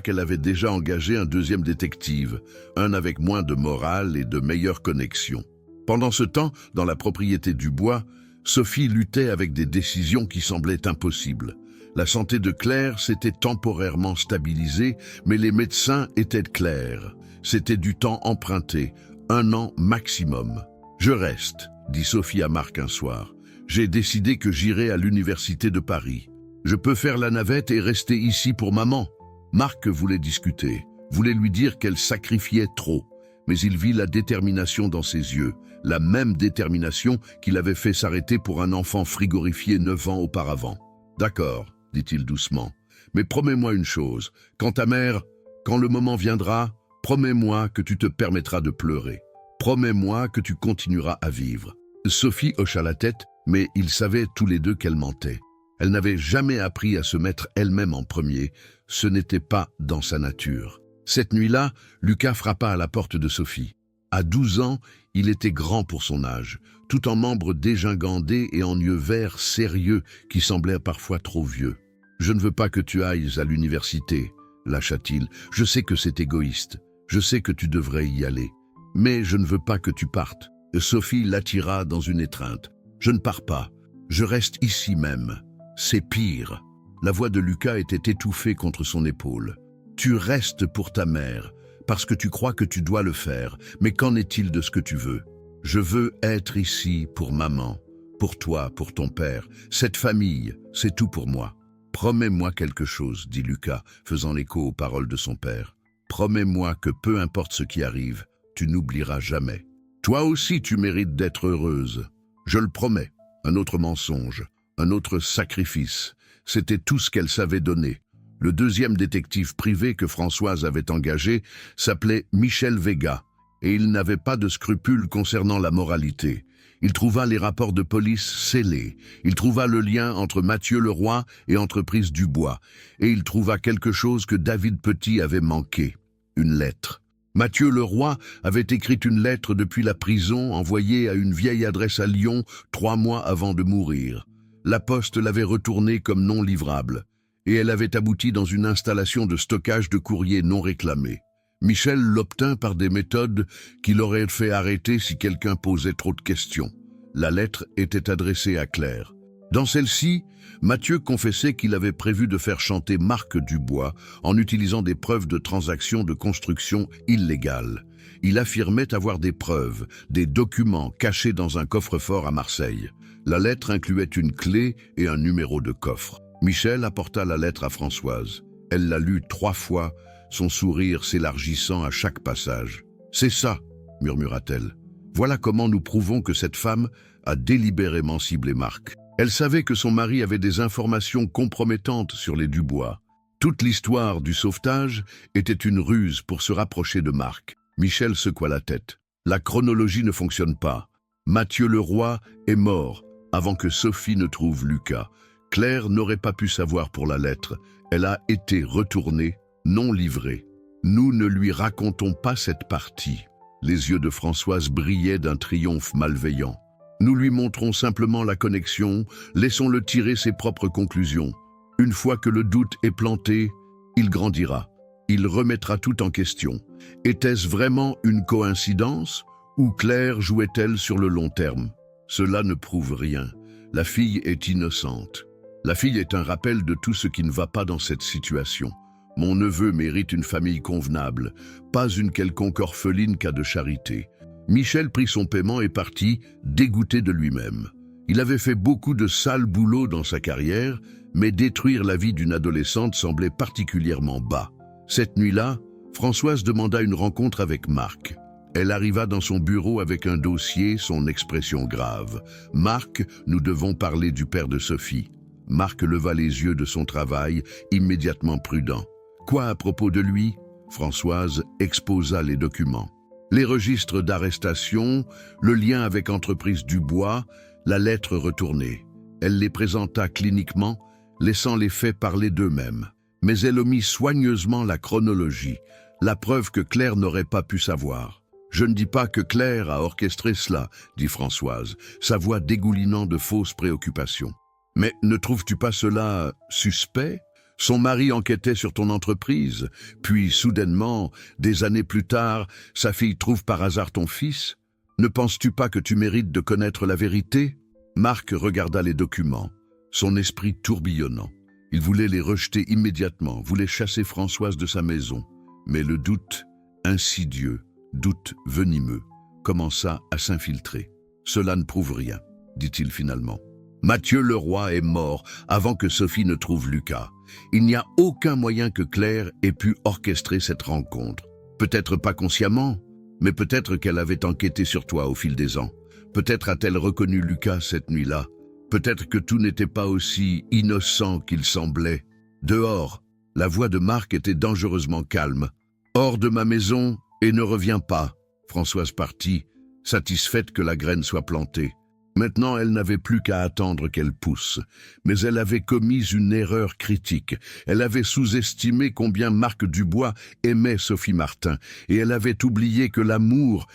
qu'elle avait déjà engagé un deuxième détective, un avec moins de morale et de meilleures connexions. Pendant ce temps, dans la propriété du bois, Sophie luttait avec des décisions qui semblaient impossibles. La santé de Claire s'était temporairement stabilisée, mais les médecins étaient clairs. C'était du temps emprunté, 1 an maximum. « Je reste », dit Sophie à Marc un soir. « J'ai décidé que j'irai à l'université de Paris. Je peux faire la navette et rester ici pour maman. » Marc voulait discuter, voulait lui dire qu'elle sacrifiait trop, mais il vit la détermination dans ses yeux, la même détermination qui l'avait fait s'arrêter pour un enfant frigorifié 9 ans auparavant. « D'accord, dit-il doucement, mais promets-moi une chose, quand ta mère, quand le moment viendra, promets-moi que tu te permettras de pleurer. Promets-moi que tu continueras à vivre. » Sophie hocha la tête, mais ils savaient tous les deux qu'elle mentait. Elle n'avait jamais appris à se mettre elle-même en premier, ce n'était pas dans sa nature. Cette nuit-là, Lucas frappa à la porte de Sophie. À 12 ans, il était grand pour son âge, tout en membres dégingandés et en yeux verts sérieux qui semblaient parfois trop vieux. « Je ne veux pas que tu ailles à l'université, » lâcha-t-il. « Je sais que c'est égoïste, je sais que tu devrais y aller, mais je ne veux pas que tu partes. » Sophie l'attira dans une étreinte. « Je ne pars pas, je reste ici même. C'est pire. » La voix de Lucas était étouffée contre son épaule. « Tu restes pour ta mère, parce que tu crois que tu dois le faire, mais qu'en est-il de ce que tu veux? Je veux être ici pour maman, pour toi, pour ton père. Cette famille, c'est tout pour moi. Promets-moi quelque chose, dit Lucas, faisant l'écho aux paroles de son père. Promets-moi que peu importe ce qui arrive, tu n'oublieras jamais. Toi aussi tu mérites d'être heureuse. Je le promets. » Un autre mensonge, un autre sacrifice. C'était tout ce qu'elle savait donner. Le deuxième détective privé que Françoise avait engagé s'appelait Michel Vega, et il n'avait pas de scrupules concernant la moralité. Il trouva les rapports de police scellés, il trouva le lien entre Mathieu Leroy et Entreprise Dubois, et il trouva quelque chose que David Petit avait manqué, une lettre. Mathieu Leroy avait écrit une lettre depuis la prison envoyée à une vieille adresse à Lyon 3 mois avant de mourir. La poste l'avait retournée comme non livrable, et elle avait abouti dans une installation de stockage de courrier non réclamé. Michel l'obtint par des méthodes qui l'auraient fait arrêter si quelqu'un posait trop de questions. La lettre était adressée à Claire. Dans celle-ci, Mathieu confessait qu'il avait prévu de faire chanter Marc Dubois en utilisant des preuves de transactions de construction illégales. Il affirmait avoir des preuves, des documents cachés dans un coffre-fort à Marseille. La lettre incluait une clé et un numéro de coffre. Michel apporta la lettre à Françoise. Elle la lut 3 fois, son sourire s'élargissant à chaque passage. « C'est ça !» murmura-t-elle. « Voilà comment nous prouvons que cette femme a délibérément ciblé Marc. » Elle savait que son mari avait des informations compromettantes sur les Dubois. Toute l'histoire du sauvetage était une ruse pour se rapprocher de Marc. Michel secoua la tête. La chronologie ne fonctionne pas. Mathieu Leroy est mort avant que Sophie ne trouve Lucas. Claire n'aurait pas pu savoir pour la lettre. Elle a été retournée, non livrée. Nous ne lui racontons pas cette partie. Les yeux de Françoise brillaient d'un triomphe malveillant. Nous lui montrons simplement la connexion, laissons-le tirer ses propres conclusions. Une fois que le doute est planté, il grandira. Il remettra tout en question. Était-ce vraiment une coïncidence ou Claire jouait-elle sur le long terme? Cela ne prouve rien. La fille est innocente. La fille est un rappel de tout ce qui ne va pas dans cette situation. Mon neveu mérite une famille convenable, pas une quelconque orpheline cas de charité. Michel prit son paiement et partit, dégoûté de lui-même. Il avait fait beaucoup de sales boulots dans sa carrière, mais détruire la vie d'une adolescente semblait particulièrement bas. Cette nuit-là, Françoise demanda une rencontre avec Marc. Elle arriva dans son bureau avec un dossier, son expression grave. « Marc, nous devons parler du père de Sophie. » Marc leva les yeux de son travail, immédiatement prudent. « Quoi à propos de lui ?» Françoise exposa les documents. Les registres d'arrestation, le lien avec Entreprise Dubois, la lettre retournée. Elle les présenta cliniquement, laissant les faits parler d'eux-mêmes. Mais elle omit soigneusement la chronologie, la preuve que Claire n'aurait pas pu savoir. « Je ne dis pas que Claire a orchestré cela, » dit Françoise, sa voix dégoulinant de fausses préoccupations. « Mais ne trouves-tu pas cela suspect ? Son mari enquêtait sur ton entreprise, puis soudainement, des années plus tard, sa fille trouve par hasard ton fils. Ne penses-tu pas que tu mérites de connaître la vérité ?» Marc regarda les documents, son esprit tourbillonnant. Il voulait les rejeter immédiatement, voulait chasser Françoise de sa maison. Mais le doute, insidieux, doute venimeux, commença à s'infiltrer. « Cela ne prouve rien, » dit-il finalement. « Mathieu Leroy est mort avant que Sophie ne trouve Lucas. Il n'y a aucun moyen que Claire ait pu orchestrer cette rencontre. Peut-être pas consciemment, mais peut-être qu'elle avait enquêté sur toi au fil des ans. Peut-être a-t-elle reconnu Lucas cette nuit-là. Peut-être que tout n'était pas aussi innocent qu'il semblait. Dehors, la voix de Marc était dangereusement calme. « Hors de ma maison et ne reviens pas. » Françoise partit, satisfaite que la graine soit plantée. Maintenant, elle n'avait plus qu'à attendre qu'elle pousse. Mais elle avait commis une erreur critique. Elle avait sous-estimé combien Marc Dubois aimait Sophie Martin. Et elle avait oublié que l'amour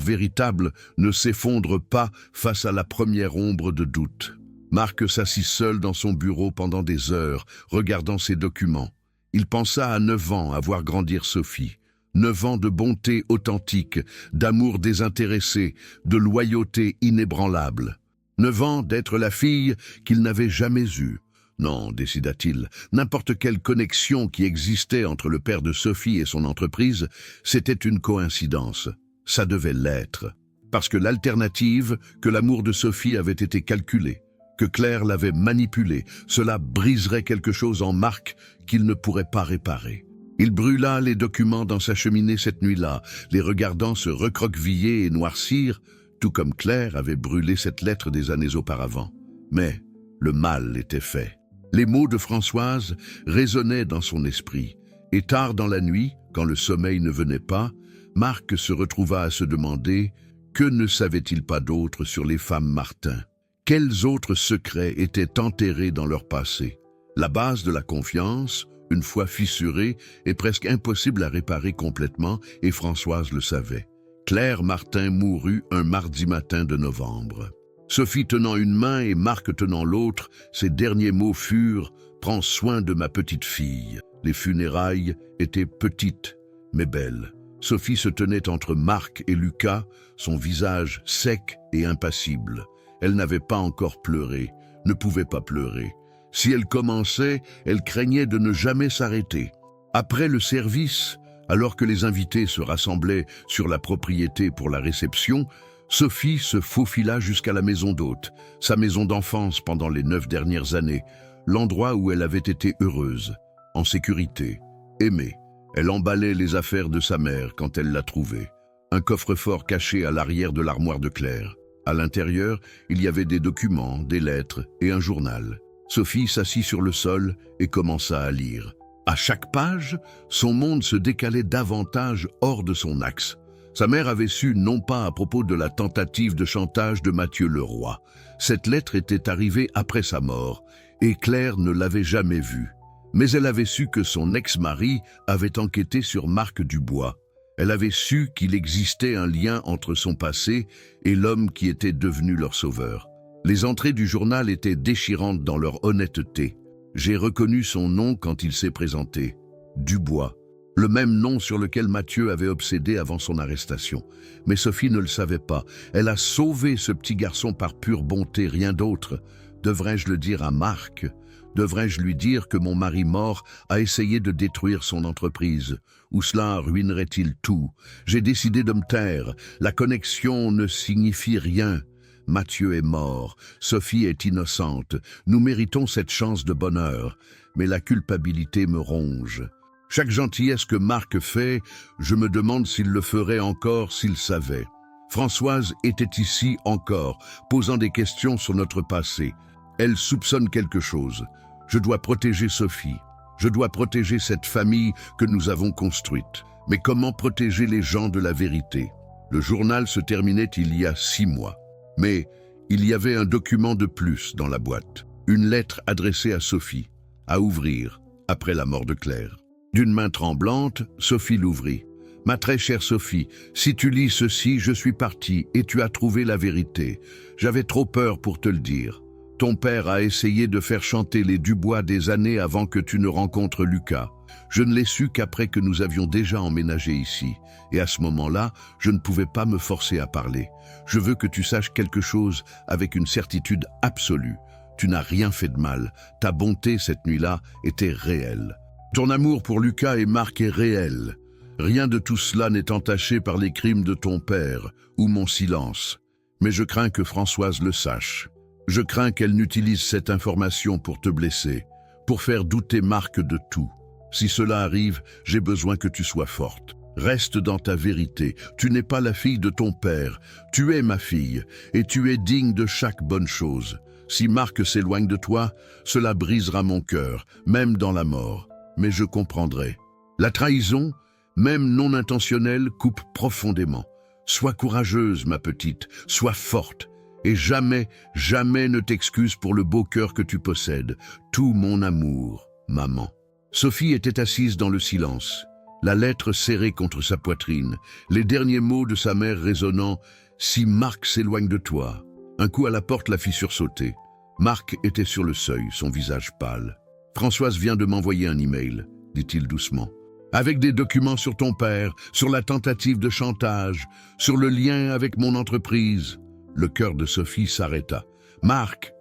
véritable, ne s'effondre pas face à la première ombre de doute. Marc s'assit seul dans son bureau pendant des heures, regardant ses documents. Il pensa à 9 ans à voir grandir Sophie. 9 ans de bonté authentique, d'amour désintéressé, de loyauté inébranlable. 9 ans d'être la fille qu'il n'avait jamais eue. Non, décida-t-il, n'importe quelle connexion qui existait entre le père de Sophie et son entreprise, c'était une coïncidence. Ça devait l'être. Parce que l'alternative, que l'amour de Sophie avait été calculé, que Claire l'avait manipulé, cela briserait quelque chose en Marc qu'il ne pourrait pas réparer. Il brûla les documents dans sa cheminée cette nuit-là, les regardant se recroqueviller et noircir, tout comme Claire avait brûlé cette lettre des années auparavant. Mais le mal était fait. Les mots de Françoise résonnaient dans son esprit, et tard dans la nuit, quand le sommeil ne venait pas, Marc se retrouva à se demander que ne savait-il pas d'autre sur les femmes Martin. Quels autres secrets étaient enterrés dans leur passé? La base de la confiance, une fois fissurée, est presque impossible à réparer complètement, et Françoise le savait. Claire Martin mourut un mardi matin de novembre. Sophie tenant une main et Marc tenant l'autre, ses derniers mots furent « Prends soin de ma petite fille ». Les funérailles étaient petites, mais belles. Sophie se tenait entre Marc et Lucas, son visage sec et impassible. Elle n'avait pas encore pleuré, ne pouvait pas pleurer. Si elle commençait, elle craignait de ne jamais s'arrêter. Après le service, Alors que les invités se rassemblaient sur la propriété pour la réception, Sophie se faufila jusqu'à la maison d'hôte, sa maison d'enfance pendant les 9 dernières années, l'endroit où elle avait été heureuse, en sécurité, aimée. Elle emballait les affaires de sa mère quand elle l'a trouvée. Un coffre-fort caché à l'arrière de l'armoire de Claire. À l'intérieur, il y avait des documents, des lettres et un journal. Sophie s'assit sur le sol et commença à lire. À chaque page, son monde se décalait davantage hors de son axe. Sa mère avait su non pas à propos de la tentative de chantage de Mathieu Leroy. Cette lettre était arrivée après sa mort, et Claire ne l'avait jamais vue. Mais elle avait su que son ex-mari avait enquêté sur Marc Dubois. Elle avait su qu'il existait un lien entre son passé et l'homme qui était devenu leur sauveur. Les entrées du journal étaient déchirantes dans leur honnêteté. J'ai reconnu son nom quand il s'est présenté. Dubois. Le même nom sur lequel Mathieu avait obsédé avant son arrestation. Mais Sophie ne le savait pas. Elle a sauvé ce petit garçon par pure bonté, rien d'autre. Devrais-je le dire à Marc ? Devrais-je lui dire que mon mari mort a essayé de détruire son entreprise? Ou cela ruinerait-il tout? J'ai décidé de me taire. La connexion ne signifie rien. Mathieu est mort. Sophie est innocente. Nous méritons cette chance de bonheur. Mais la culpabilité me ronge. Chaque gentillesse que Marc fait, je me demande s'il le ferait encore s'il savait. Françoise était ici encore, posant des questions sur notre passé. Elle soupçonne quelque chose. Je dois protéger Sophie. Je dois protéger cette famille que nous avons construite. Mais comment protéger les gens de la vérité? Le journal se terminait il y a 6 mois. Mais il y avait un document de plus dans la boîte. Une lettre adressée à Sophie, à ouvrir, après la mort de Claire. D'une main tremblante, Sophie l'ouvrit. « Ma très chère Sophie, si tu lis ceci, je suis partie et tu as trouvé la vérité. J'avais trop peur pour te le dire. Ton père a essayé de faire chanter les Dubois des années avant que tu ne rencontres Lucas. Je ne l'ai su qu'après que nous avions déjà emménagé ici. Et à ce moment-là, je ne pouvais pas me forcer à parler. Je veux que tu saches quelque chose avec une certitude absolue. Tu n'as rien fait de mal. Ta bonté cette nuit-là était réelle. Ton amour pour Lucas et Marc est réel. Rien de tout cela n'est entaché par les crimes de ton père ou mon silence. Mais je crains que Françoise le sache. Je crains qu'elle n'utilise cette information pour te blesser, pour faire douter Marc de tout. Si cela arrive, j'ai besoin que tu sois forte. Reste dans ta vérité. Tu n'es pas la fille de ton père. Tu es ma fille, et tu es digne de chaque bonne chose. Si Marc s'éloigne de toi, cela brisera mon cœur, même dans la mort. Mais je comprendrai. La trahison, même non intentionnelle, coupe profondément. Sois courageuse, ma petite, sois forte. Et jamais, jamais ne t'excuse pour le beau cœur que tu possèdes. Tout mon amour, maman. Sophie était assise dans le silence, la lettre serrée contre sa poitrine, les derniers mots de sa mère résonnant « Si Marc s'éloigne de toi ». Un coup à la porte la fit sursauter. Marc était sur le seuil, son visage pâle. « Françoise vient de m'envoyer un email », dit-il doucement. « Avec des documents sur ton père, sur la tentative de chantage, sur le lien avec mon entreprise. » Le cœur de Sophie s'arrêta. « Marc,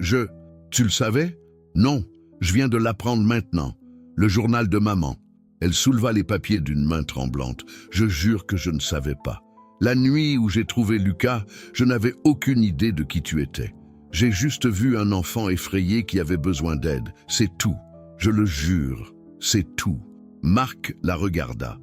Tu le savais? »« Non, je viens de l'apprendre maintenant. Le journal de maman. » Elle souleva les papiers d'une main tremblante. « Je jure que je ne savais pas. La nuit où j'ai trouvé Lucas, je n'avais aucune idée de qui tu étais. J'ai juste vu un enfant effrayé qui avait besoin d'aide. C'est tout. Je le jure. C'est tout. » Marc la regarda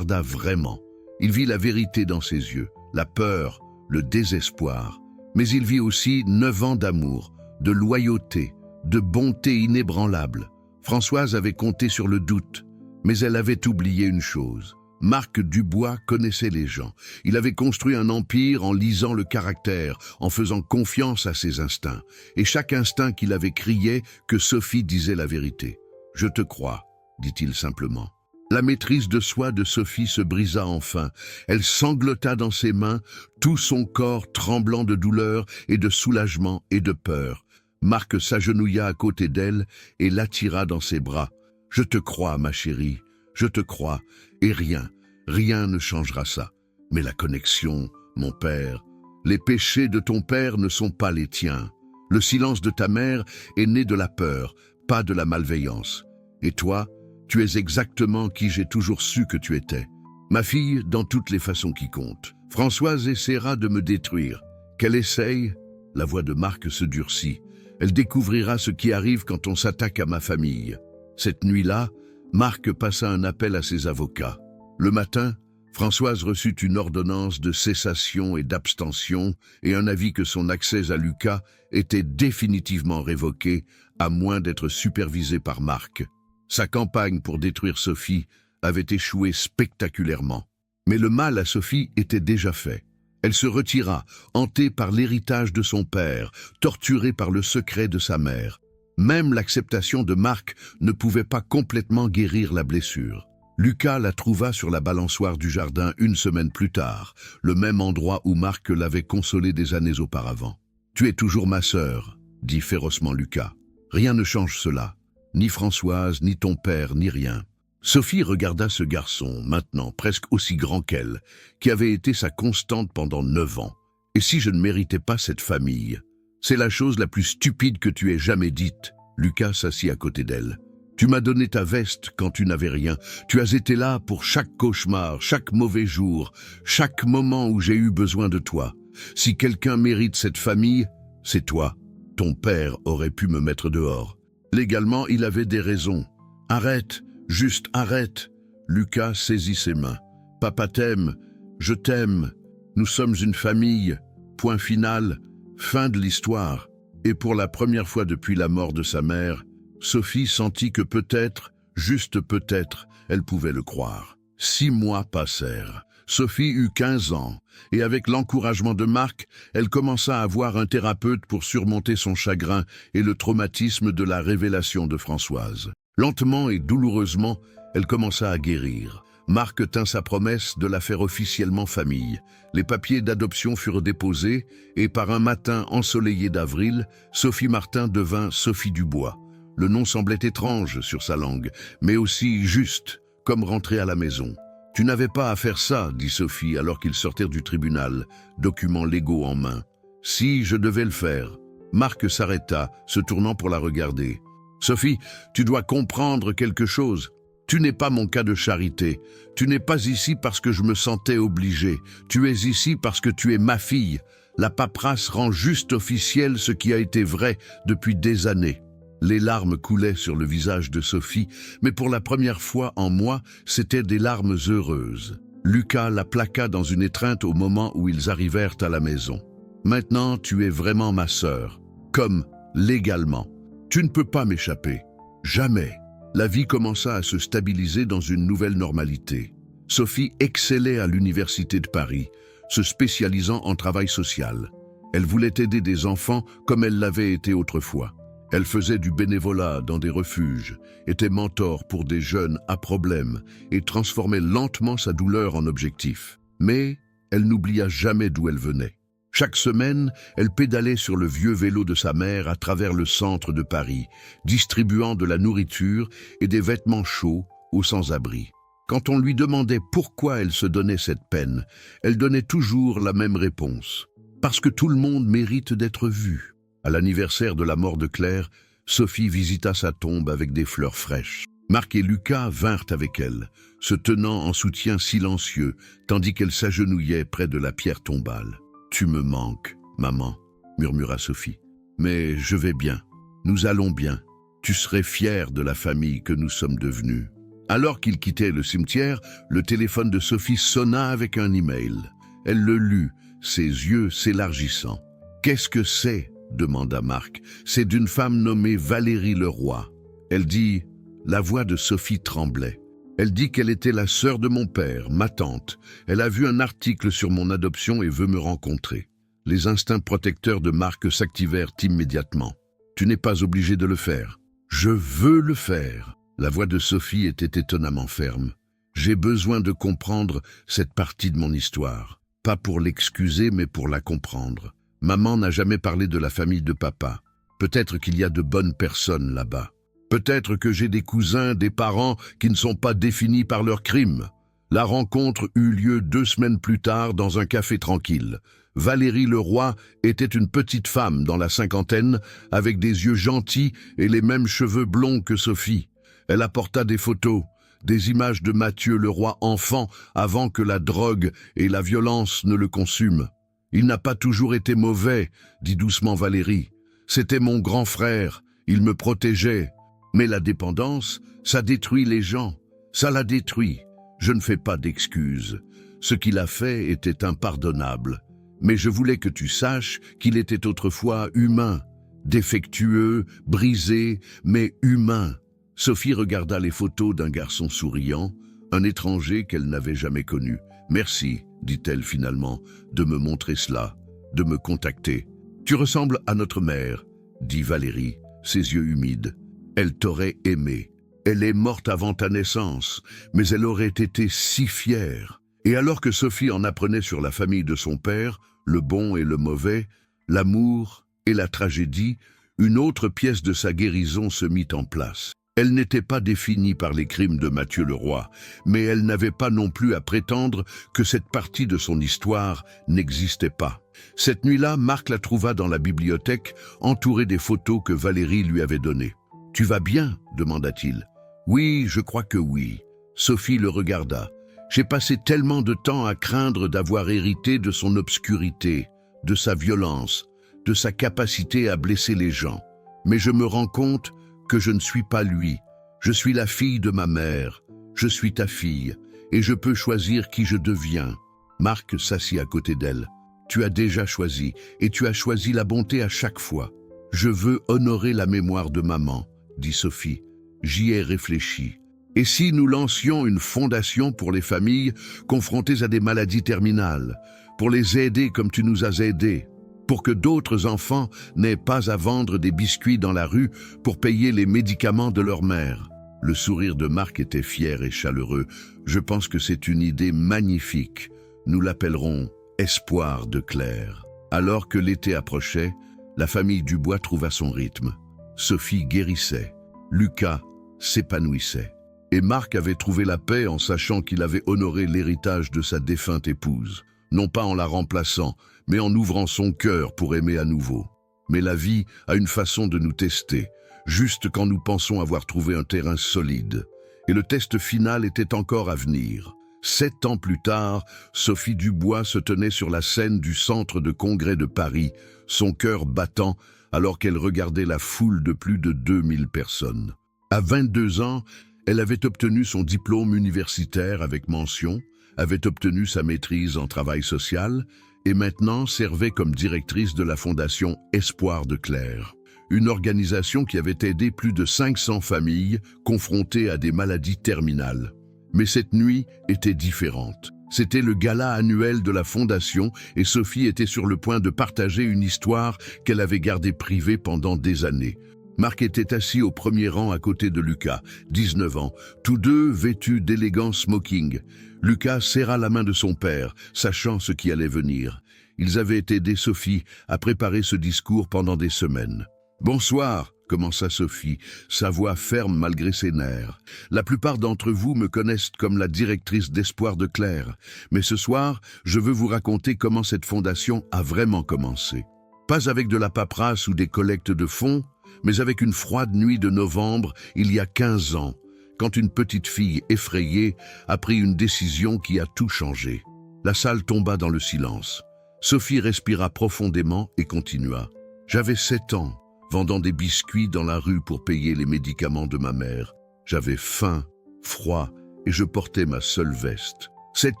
vraiment. Il vit la vérité dans ses yeux, la peur, le désespoir. Mais il vit aussi 9 ans d'amour, de loyauté, de bonté inébranlable. Françoise avait compté sur le doute, mais elle avait oublié une chose. Marc Dubois connaissait les gens. Il avait construit un empire en lisant le caractère, en faisant confiance à ses instincts. Et chaque instinct qu'il avait criait que Sophie disait la vérité. « Je te crois », dit-il simplement. La maîtrise de soi de Sophie se brisa enfin. Elle sanglota dans ses mains, tout son corps tremblant de douleur et de soulagement et de peur. Marc s'agenouilla à côté d'elle et l'attira dans ses bras. « Je te crois, ma chérie, je te crois, et rien ne changera ça. Mais la connexion, mon père, les péchés de ton père ne sont pas les tiens. Le silence de ta mère est né de la peur, pas de la malveillance. Et toi, Tu es exactement qui j'ai toujours su que tu étais. Ma fille, dans toutes les façons qui comptent. Françoise essaiera de me détruire. Qu'elle essaye, la voix de Marc se durcit. Elle découvrira ce qui arrive quand on s'attaque à ma famille. Cette nuit-là, Marc passa un appel à ses avocats. Le matin, Françoise reçut une ordonnance de cessation et d'abstention et un avis que son accès à Lucas était définitivement révoqué, à moins d'être supervisé par Marc. Sa campagne pour détruire Sophie avait échoué spectaculairement. Mais le mal à Sophie était déjà fait. Elle se retira, hantée par l'héritage de son père, torturée par le secret de sa mère. Même l'acceptation de Marc ne pouvait pas complètement guérir la blessure. Lucas la trouva sur la balançoire du jardin une semaine plus tard, le même endroit où Marc l'avait consolée des années auparavant. « Tu es toujours ma sœur », dit férocement Lucas. « Rien ne change cela, ni Françoise, ni ton père, ni rien. » Sophie regarda ce garçon, maintenant presque aussi grand qu'elle, qui avait été sa constante pendant 9 ans. « Et si je ne méritais pas cette famille ? C'est la chose la plus stupide que tu aies jamais dite. » Lucas s'assit à côté d'elle. « Tu m'as donné ta veste quand tu n'avais rien. Tu as été là pour chaque cauchemar, chaque mauvais jour, chaque moment où j'ai eu besoin de toi. Si quelqu'un mérite cette famille, c'est toi. Ton père aurait pu me mettre dehors. Légalement, il avait des raisons. Arrête, juste arrête. » Lucas saisit ses mains. « Papa t'aime, je t'aime. Nous sommes une famille. Point final. Fin de l'histoire. » Et pour la première fois depuis la mort de sa mère, Sophie sentit que peut-être, juste peut-être, elle pouvait le croire. 6 mois passèrent. Sophie eut 15 ans, et avec l'encouragement de Marc, elle commença à voir un thérapeute pour surmonter son chagrin et le traumatisme de la révélation de Françoise. Lentement et douloureusement, elle commença à guérir. Marc tint sa promesse de la faire officiellement famille. Les papiers d'adoption furent déposés, et par un matin ensoleillé d'avril, Sophie Martin devint Sophie Dubois. Le nom semblait étrange sur sa langue, mais aussi juste, comme rentrer à la maison. « Tu n'avais pas à faire ça, » dit Sophie alors qu'ils sortirent du tribunal, documents légaux en main. « Si, je devais le faire. » Marc s'arrêta, se tournant pour la regarder. « Sophie, tu dois comprendre quelque chose. Tu n'es pas mon cas de charité. Tu n'es pas ici parce que je me sentais obligé. Tu es ici parce que tu es ma fille. La paperasse rend juste officiel ce qui a été vrai depuis des années. » Les larmes coulaient sur le visage de Sophie, mais pour la première fois en mois, c'étaient des larmes heureuses. Lucas la plaqua dans une étreinte au moment où ils arrivèrent à la maison. « Maintenant, tu es vraiment ma sœur, comme légalement. Tu ne peux pas m'échapper. Jamais. » La vie commença à se stabiliser dans une nouvelle normalité. Sophie excellait à l'université de Paris, se spécialisant en travail social. Elle voulait aider des enfants comme elle l'avait été autrefois. Elle faisait du bénévolat dans des refuges, était mentor pour des jeunes à problème et transformait lentement sa douleur en objectif. Mais elle n'oublia jamais d'où elle venait. Chaque semaine, elle pédalait sur le vieux vélo de sa mère à travers le centre de Paris, distribuant de la nourriture et des vêtements chauds aux sans-abri. Quand on lui demandait pourquoi elle se donnait cette peine, elle donnait toujours la même réponse. Parce que tout le monde mérite d'être vu. À l'anniversaire de la mort de Claire, Sophie visita sa tombe avec des fleurs fraîches. Marc et Lucas vinrent avec elle, se tenant en soutien silencieux, tandis qu'elle s'agenouillait près de la pierre tombale. « Tu me manques, maman, » murmura Sophie. « Mais je vais bien. Nous allons bien. Tu serais fière de la famille que nous sommes devenus. » Alors qu'ils quittaient le cimetière, le téléphone de Sophie sonna avec un email. Elle le lut, ses yeux s'élargissant. « Qu'est-ce que c'est ?» demanda Marc. « C'est d'une femme nommée Valérie Leroy. » Elle dit, la voix de Sophie tremblait. Elle dit qu'elle était la sœur de mon père, ma tante. Elle a vu un article sur mon adoption et veut me rencontrer. Les instincts protecteurs de Marc s'activèrent immédiatement. « Tu n'es pas obligé de le faire. »« Je veux le faire. » La voix de Sophie était étonnamment ferme. « J'ai besoin de comprendre cette partie de mon histoire. Pas pour l'excuser, mais pour la comprendre. Maman n'a jamais parlé de la famille de papa. Peut-être qu'il y a de bonnes personnes là-bas. Peut-être que j'ai des cousins, des parents qui ne sont pas définis par leurs crimes. » La rencontre eut lieu 2 semaines plus tard dans un café tranquille. Valérie Leroy était une petite femme dans la cinquantaine, avec des yeux gentils et les mêmes cheveux blonds que Sophie. Elle apporta des photos, des images de Mathieu le roi enfant avant que la drogue et la violence ne le consument. Il n'a pas toujours été mauvais, dit doucement Valérie. C'était mon grand frère, il me protégeait. Mais la dépendance, ça détruit les gens. Ça l'a détruit. Je ne fais pas d'excuses. Ce qu'il a fait était impardonnable. Mais je voulais que tu saches qu'il était autrefois humain, défectueux, brisé, mais humain. Sophie regarda les photos d'un garçon souriant, un étranger qu'elle n'avait jamais connu. « Merci, dit-elle finalement, de me montrer cela, de me contacter. Tu ressembles à notre mère, dit Valérie, ses yeux humides. Elle t'aurait aimé. Elle est morte avant ta naissance, mais elle aurait été si fière. » Et alors que Sophie en apprenait sur la famille de son père, le bon et le mauvais, l'amour et la tragédie, une autre pièce de sa guérison se mit en place. Elle n'était pas définie par les crimes de Mathieu le roi, mais elle n'avait pas non plus à prétendre que cette partie de son histoire n'existait pas. Cette nuit-là, Marc la trouva dans la bibliothèque, entourée des photos que Valérie lui avait données. « Tu vas bien ?» demanda-t-il. « Oui, je crois que oui. » Sophie le regarda. « J'ai passé tellement de temps à craindre d'avoir hérité de son obscurité, de sa violence, de sa capacité à blesser les gens. Mais je me rends compte que je ne suis pas lui. Je suis la fille de ma mère. Je suis ta fille, et je peux choisir qui je deviens. » Marc s'assit à côté d'elle. « Tu as déjà choisi, et tu as choisi la bonté à chaque fois. Je veux honorer la mémoire de maman, dit Sophie. J'y ai réfléchi. Et si nous lancions une fondation pour les familles confrontées à des maladies terminales, pour les aider comme tu nous as aidés, pour que d'autres enfants n'aient pas à vendre des biscuits dans la rue pour payer les médicaments de leur mère. » Le sourire de Marc était fier et chaleureux. « Je pense que c'est une idée magnifique. Nous l'appellerons Espoir de Claire. » Alors que l'été approchait, la famille Dubois trouva son rythme. Sophie guérissait. Lucas s'épanouissait. Et Marc avait trouvé la paix en sachant qu'il avait honoré l'héritage de sa défunte épouse. Non pas en la remplaçant, mais en ouvrant son cœur pour aimer à nouveau. Mais la vie a une façon de nous tester, juste quand nous pensons avoir trouvé un terrain solide. Et le test final était encore à venir. 7 ans plus tard, Sophie Dubois se tenait sur la scène du centre de congrès de Paris, son cœur battant alors qu'elle regardait la foule de plus de 2000 personnes. À 22 ans, elle avait obtenu son diplôme universitaire avec mention, avait obtenu sa maîtrise en travail social et maintenant servait comme directrice de la fondation Espoir de Claire, une organisation qui avait aidé plus de 500 familles confrontées à des maladies terminales. Mais cette nuit était différente. C'était le gala annuel de la fondation et Sophie était sur le point de partager une histoire qu'elle avait gardée privée pendant des années. Marc était assis au premier rang à côté de Lucas, 19 ans, tous deux vêtus d'élégants smoking. Lucas serra la main de son père, sachant ce qui allait venir. Ils avaient aidé Sophie à préparer ce discours pendant des semaines. « Bonsoir », commença Sophie, sa voix ferme malgré ses nerfs. « La plupart d'entre vous me connaissent comme la directrice d'Espoir de Claire, mais ce soir, je veux vous raconter comment cette fondation a vraiment commencé. Pas avec de la paperasse ou des collectes de fonds, mais avec une froide nuit de novembre, il y a 15 ans, quand une petite fille effrayée a pris une décision qui a tout changé. » La salle tomba dans le silence. Sophie respira profondément et continua. « J'avais 7 ans, vendant des biscuits dans la rue pour payer les médicaments de ma mère. J'avais faim, froid et je portais ma seule veste. Cette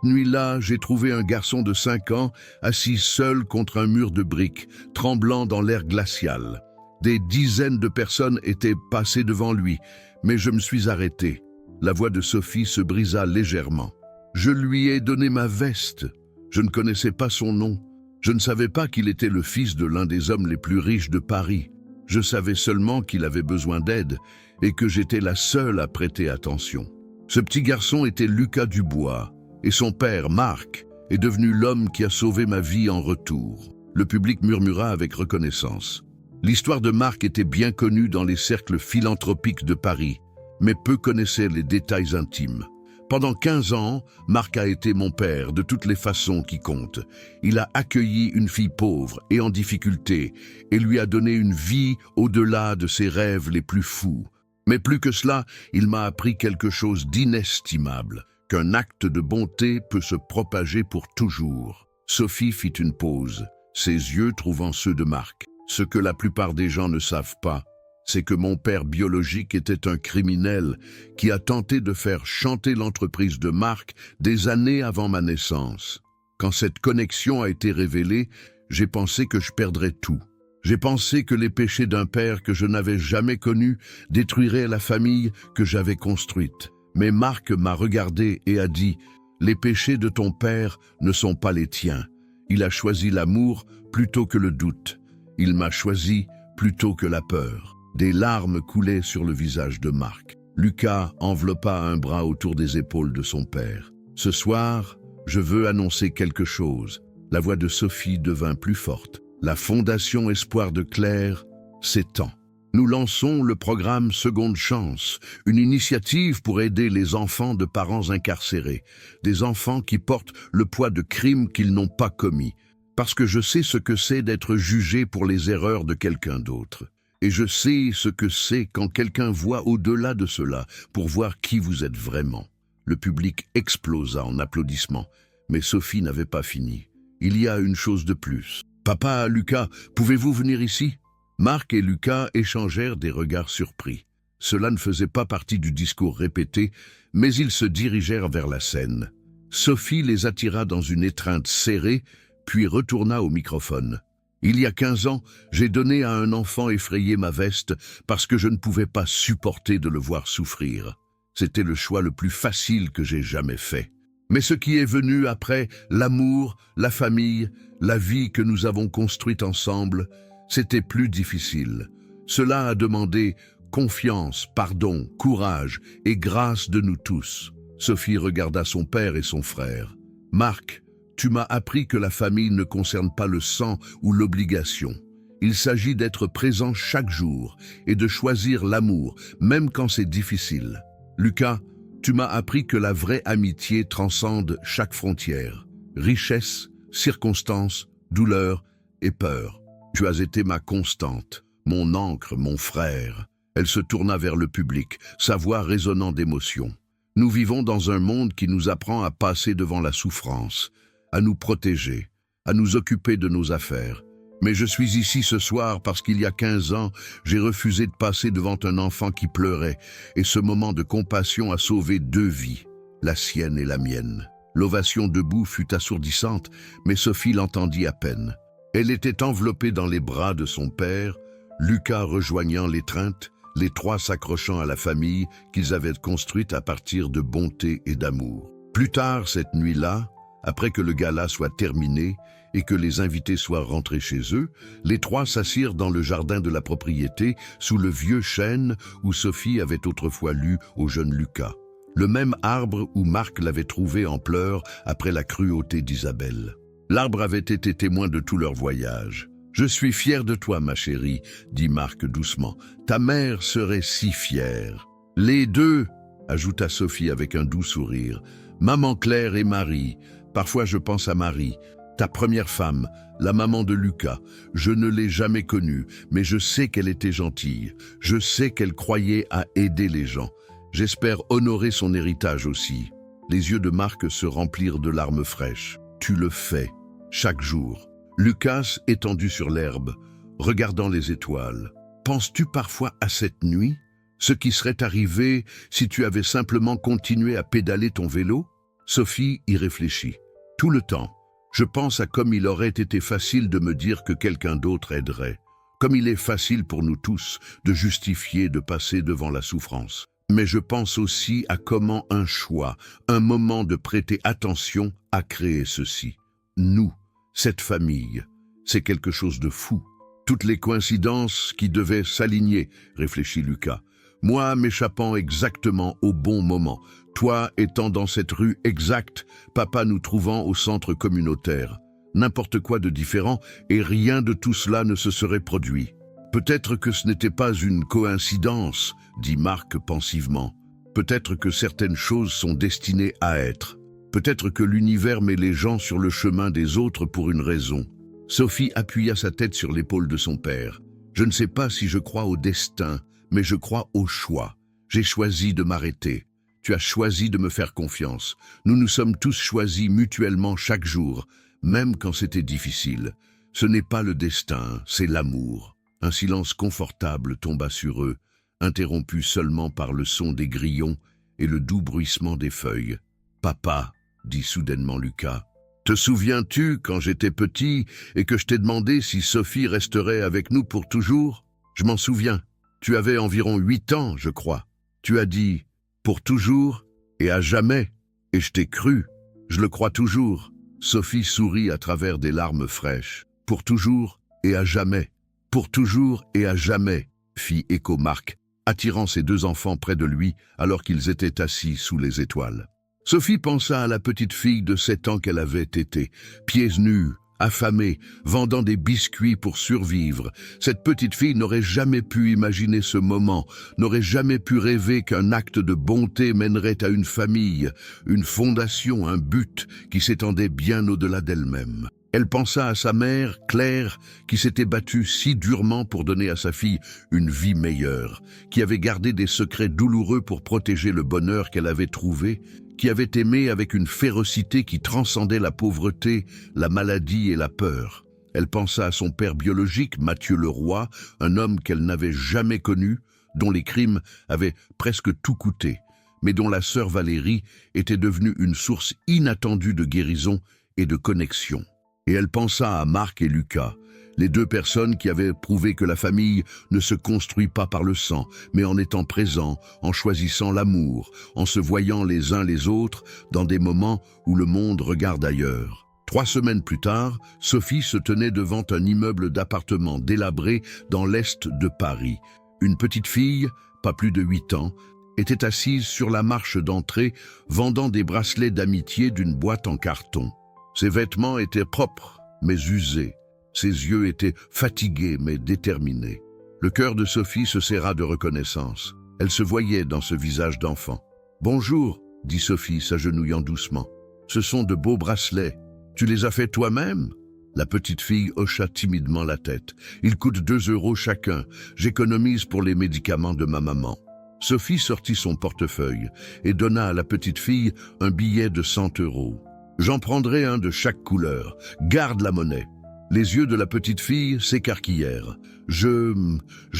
nuit-là, j'ai trouvé un garçon de 5 ans assis seul contre un mur de briques, tremblant dans l'air glacial. Des dizaines de personnes étaient passées devant lui, mais je me suis arrêté. » La voix de Sophie se brisa légèrement. « Je lui ai donné ma veste. Je ne connaissais pas son nom. Je ne savais pas qu'il était le fils de l'un des hommes les plus riches de Paris. Je savais seulement qu'il avait besoin d'aide et que j'étais la seule à prêter attention. Ce petit garçon était Lucas Dubois, et son père, Marc, est devenu l'homme qui a sauvé ma vie en retour. » Le public murmura avec reconnaissance. L'histoire de Marc était bien connue dans les cercles philanthropiques de Paris, mais peu connaissaient les détails intimes. Pendant 15 ans, Marc a été mon père de toutes les façons qui comptent. Il a accueilli une fille pauvre et en difficulté et lui a donné une vie au-delà de ses rêves les plus fous. Mais plus que cela, il m'a appris quelque chose d'inestimable, qu'un acte de bonté peut se propager pour toujours. Sophie fit une pause, ses yeux trouvant ceux de Marc. Ce que la plupart des gens ne savent pas, c'est que mon père biologique était un criminel qui a tenté de faire chanter l'entreprise de Marc des années avant ma naissance. Quand cette connexion a été révélée, j'ai pensé que je perdrais tout. J'ai pensé que les péchés d'un père que je n'avais jamais connu détruiraient la famille que j'avais construite. Mais Marc m'a regardé et a dit « Les péchés de ton père ne sont pas les tiens. Il a choisi l'amour plutôt que le doute. Il m'a choisi plutôt que la peur. » Des larmes coulaient sur le visage de Marc. Lucas enveloppa un bras autour des épaules de son père. « Ce soir, je veux annoncer quelque chose. » La voix de Sophie devint plus forte. La Fondation Espoir de Claire s'étend. Nous lançons le programme Seconde Chance, une initiative pour aider les enfants de parents incarcérés, des enfants qui portent le poids de crimes qu'ils n'ont pas commis, parce que je sais ce que c'est d'être jugé pour les erreurs de quelqu'un d'autre. Et je sais ce que c'est quand quelqu'un voit au-delà de cela pour voir qui vous êtes vraiment. Le public explosa en applaudissements, mais Sophie n'avait pas fini. Il y a une chose de plus. « Papa, Lucas, pouvez-vous venir ici ?» Marc et Lucas échangèrent des regards surpris. Cela ne faisait pas partie du discours répété, mais ils se dirigèrent vers la scène. Sophie les attira dans une étreinte serrée, puis retourna au microphone. « Il y a 15 ans, j'ai donné à un enfant effrayé ma veste parce que je ne pouvais pas supporter de le voir souffrir. C'était le choix le plus facile que j'ai jamais fait. Mais ce qui est venu après, l'amour, la famille, la vie que nous avons construite ensemble, c'était plus difficile. Cela a demandé confiance, pardon, courage et grâce de nous tous. » Sophie regarda son père et son frère. « Marc, tu m'as appris que la famille ne concerne pas le sang ou l'obligation. Il s'agit d'être présent chaque jour et de choisir l'amour, même quand c'est difficile. Lucas, tu m'as appris que la vraie amitié transcende chaque frontière. Richesse, circonstances, douleur et peur. Tu as été ma constante, mon ancre, mon frère. » Elle se tourna vers le public, sa voix résonnant d'émotion. « Nous vivons dans un monde qui nous apprend à passer devant la souffrance, à nous protéger, à nous occuper de nos affaires. Mais je suis ici ce soir parce qu'il y a 15 ans, j'ai refusé de passer devant un enfant qui pleurait, et ce moment de compassion a sauvé 2 vies, la sienne et la mienne. » L'ovation debout fut assourdissante, mais Sophie l'entendit à peine. Elle était enveloppée dans les bras de son père, Lucas rejoignant l'étreinte, les 3 s'accrochant à la famille qu'ils avaient construite à partir de bonté et d'amour. Plus tard cette nuit-là, après que le gala soit terminé et que les invités soient rentrés chez eux, les 3 s'assirent dans le jardin de la propriété sous le vieux chêne où Sophie avait autrefois lu au jeune Lucas. Le même arbre où Marc l'avait trouvé en pleurs après la cruauté d'Isabelle. L'arbre avait été témoin de tout leur voyage. « Je suis fier de toi, ma chérie, » dit Marc doucement. « Ta mère serait si fière. »« Les 2, » ajouta Sophie avec un doux sourire. « Maman Claire et Marie. Parfois je pense à Marie, ta première femme, la maman de Lucas. Je ne l'ai jamais connue, mais je sais qu'elle était gentille. Je sais qu'elle croyait à aider les gens. J'espère honorer son héritage aussi. » Les yeux de Marc se remplirent de larmes fraîches. « Tu le fais, chaque jour. » Lucas, étendu sur l'herbe, regardant les étoiles. « Penses-tu parfois à cette nuit? Ce qui serait arrivé si tu avais simplement continué à pédaler ton vélo ?» Sophie y réfléchit. « Tout le temps. Je pense à comme il aurait été facile de me dire que quelqu'un d'autre aiderait. Comme il est facile pour nous tous de justifier de passer devant la souffrance. Mais je pense aussi à comment un choix, un moment de prêter attention a créé ceci. Nous, cette famille, c'est quelque chose de fou. Toutes les coïncidences qui devaient s'aligner, réfléchit Lucas. Moi m'échappant exactement au bon moment, toi étant dans cette rue exacte, papa nous trouvant au centre communautaire. N'importe quoi de différent et rien de tout cela ne se serait produit. Peut-être que ce n'était pas une coïncidence, dit Marc pensivement. Peut-être que certaines choses sont destinées à être. Peut-être que l'univers met les gens sur le chemin des autres pour une raison. Sophie appuya sa tête sur l'épaule de son père. Je ne sais pas si je crois au destin, mais je crois au choix. J'ai choisi de m'arrêter. Tu as choisi de me faire confiance. Nous nous sommes tous choisis mutuellement chaque jour, même quand c'était difficile. Ce n'est pas le destin, c'est l'amour. » Un silence confortable tomba sur eux, interrompu seulement par le son des grillons et le doux bruissement des feuilles. « Papa, » dit soudainement Lucas, « te souviens-tu quand j'étais petit et que je t'ai demandé si Sophie resterait avec nous pour toujours? Je m'en souviens. Tu avais environ 8 ans, je crois. Tu as dit « pour toujours et à jamais » et je t'ai cru. Je le crois toujours. » Sophie sourit à travers des larmes fraîches. « Pour toujours et à jamais. Pour toujours et à jamais, » fit écho Marc, attirant ses 2 enfants près de lui alors qu'ils étaient assis sous les étoiles. Sophie pensa à la petite fille de 7 ans qu'elle avait été, pieds nus, affamée, vendant des biscuits pour survivre. Cette petite fille n'aurait jamais pu imaginer ce moment, n'aurait jamais pu rêver qu'un acte de bonté mènerait à une famille, une fondation, un but qui s'étendait bien au-delà d'elle-même. Elle pensa à sa mère, Claire, qui s'était battue si durement pour donner à sa fille une vie meilleure, qui avait gardé des secrets douloureux pour protéger le bonheur qu'elle avait trouvé, qui avait aimé avec une férocité qui transcendait la pauvreté, la maladie et la peur. Elle pensa à son père biologique, Mathieu Leroy, un homme qu'elle n'avait jamais connu, dont les crimes avaient presque tout coûté, mais dont la sœur Valérie était devenue une source inattendue de guérison et de connexion. Et elle pensa à Marc et Lucas, les 2 personnes qui avaient prouvé que la famille ne se construit pas par le sang, mais en étant présent, en choisissant l'amour, en se voyant les uns les autres dans des moments où le monde regarde ailleurs. 3 semaines plus tard, Sophie se tenait devant un immeuble d'appartements délabré dans l'est de Paris. Une petite fille, pas plus de 8 ans, était assise sur la marche d'entrée, vendant des bracelets d'amitié d'une boîte en carton. Ses vêtements étaient propres, mais usés. Ses yeux étaient fatigués, mais déterminés. Le cœur de Sophie se serra de reconnaissance. Elle se voyait dans ce visage d'enfant. « Bonjour », dit Sophie, s'agenouillant doucement. « Ce sont de beaux bracelets. Tu les as faits toi-même » La petite fille hocha timidement la tête. « Ils coûtent 2 € chacun. J'économise pour les médicaments de ma maman. » Sophie sortit son portefeuille et donna à la petite fille un billet de 100 €. « J'en prendrai un de chaque couleur. Garde la monnaie. » Les yeux de la petite fille s'écarquillèrent. « Je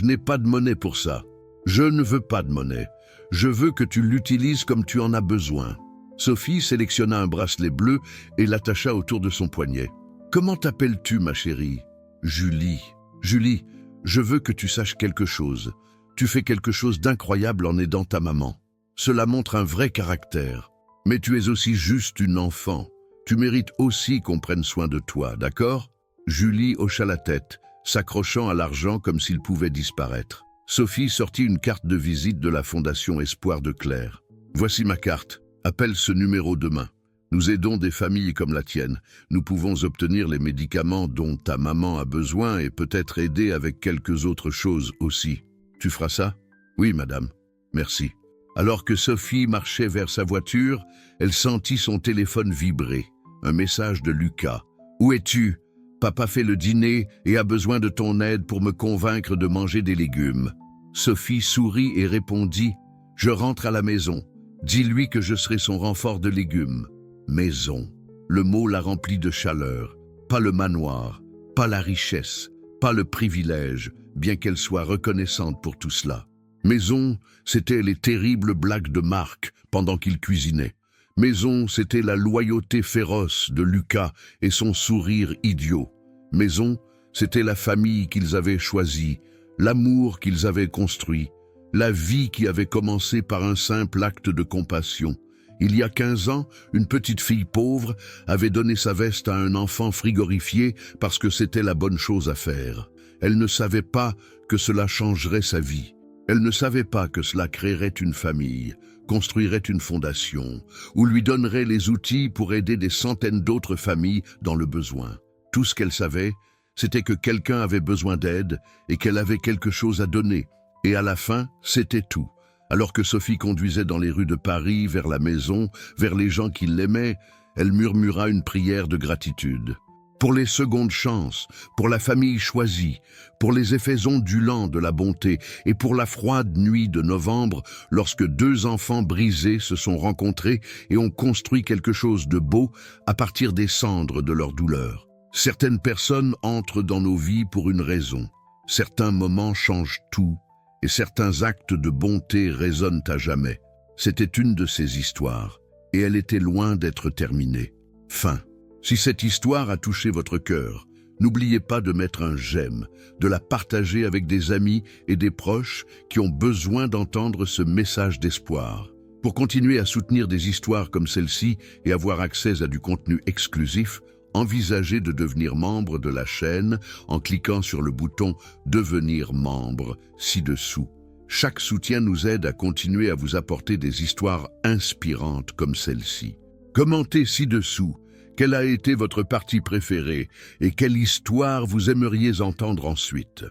n'ai pas de monnaie pour ça. Je ne veux pas de monnaie. Je veux que tu l'utilises comme tu en as besoin. » Sophie sélectionna un bracelet bleu et l'attacha autour de son poignet. « Comment t'appelles-tu, ma chérie ?»« Julie. Julie, je veux que tu saches quelque chose. Tu fais quelque chose d'incroyable en aidant ta maman. Cela montre un vrai caractère. Mais tu es aussi juste une enfant. Tu mérites aussi qu'on prenne soin de toi, d'accord ?» Julie hocha la tête, s'accrochant à l'argent comme s'il pouvait disparaître. Sophie sortit une carte de visite de la Fondation Espoir de Claire. « Voici ma carte. Appelle ce numéro demain. Nous aidons des familles comme la tienne. Nous pouvons obtenir les médicaments dont ta maman a besoin et peut-être aider avec quelques autres choses aussi. Tu feras ça ? » « Oui, madame. Merci. » Alors que Sophie marchait vers sa voiture, elle sentit son téléphone vibrer. Un message de Lucas. « Où es-tu ? Papa fait le dîner et a besoin de ton aide pour me convaincre de manger des légumes. » Sophie sourit et répondit « Je rentre à la maison. Dis-lui que je serai son renfort de légumes. » Maison. Le mot la remplit de chaleur. Pas le manoir, pas la richesse, pas le privilège, bien qu'elle soit reconnaissante pour tout cela. Maison, c'était les terribles blagues de Marc pendant qu'il cuisinait. Maison, c'était la loyauté féroce de Lucas et son sourire idiot. Maison, c'était la famille qu'ils avaient choisie, l'amour qu'ils avaient construit, la vie qui avait commencé par un simple acte de compassion. Il y a 15 ans, une petite fille pauvre avait donné sa veste à un enfant frigorifié parce que c'était la bonne chose à faire. Elle ne savait pas que cela changerait sa vie. Elle ne savait pas que cela créerait une famille, construirait une fondation, ou lui donnerait les outils pour aider des centaines d'autres familles dans le besoin. Tout ce qu'elle savait, c'était que quelqu'un avait besoin d'aide et qu'elle avait quelque chose à donner. Et à la fin, c'était tout. Alors que Sophie conduisait dans les rues de Paris vers la maison, vers les gens qui l'aimaient, elle murmura une prière de gratitude. pour les secondes chances, pour la famille choisie, pour les effets ondulants de la bonté et pour la froide nuit de novembre lorsque deux enfants brisés se sont rencontrés et ont construit quelque chose de beau à partir des cendres de leur douleur. Certaines personnes entrent dans nos vies pour une raison. Certains moments changent tout et certains actes de bonté résonnent à jamais. C'était une de ces histoires et elle était loin d'être terminée. Fin. Si cette histoire a touché votre cœur, n'oubliez pas de mettre un j'aime, de la partager avec des amis et des proches qui ont besoin d'entendre ce message d'espoir. Pour continuer à soutenir des histoires comme celle-ci et avoir accès à du contenu exclusif, envisagez de devenir membre de la chaîne en cliquant sur le bouton « Devenir membre » ci-dessous. Chaque soutien nous aide à continuer à vous apporter des histoires inspirantes comme celle-ci. Commentez ci-dessous. Quelle a été votre partie préférée et quelle histoire vous aimeriez entendre ensuite?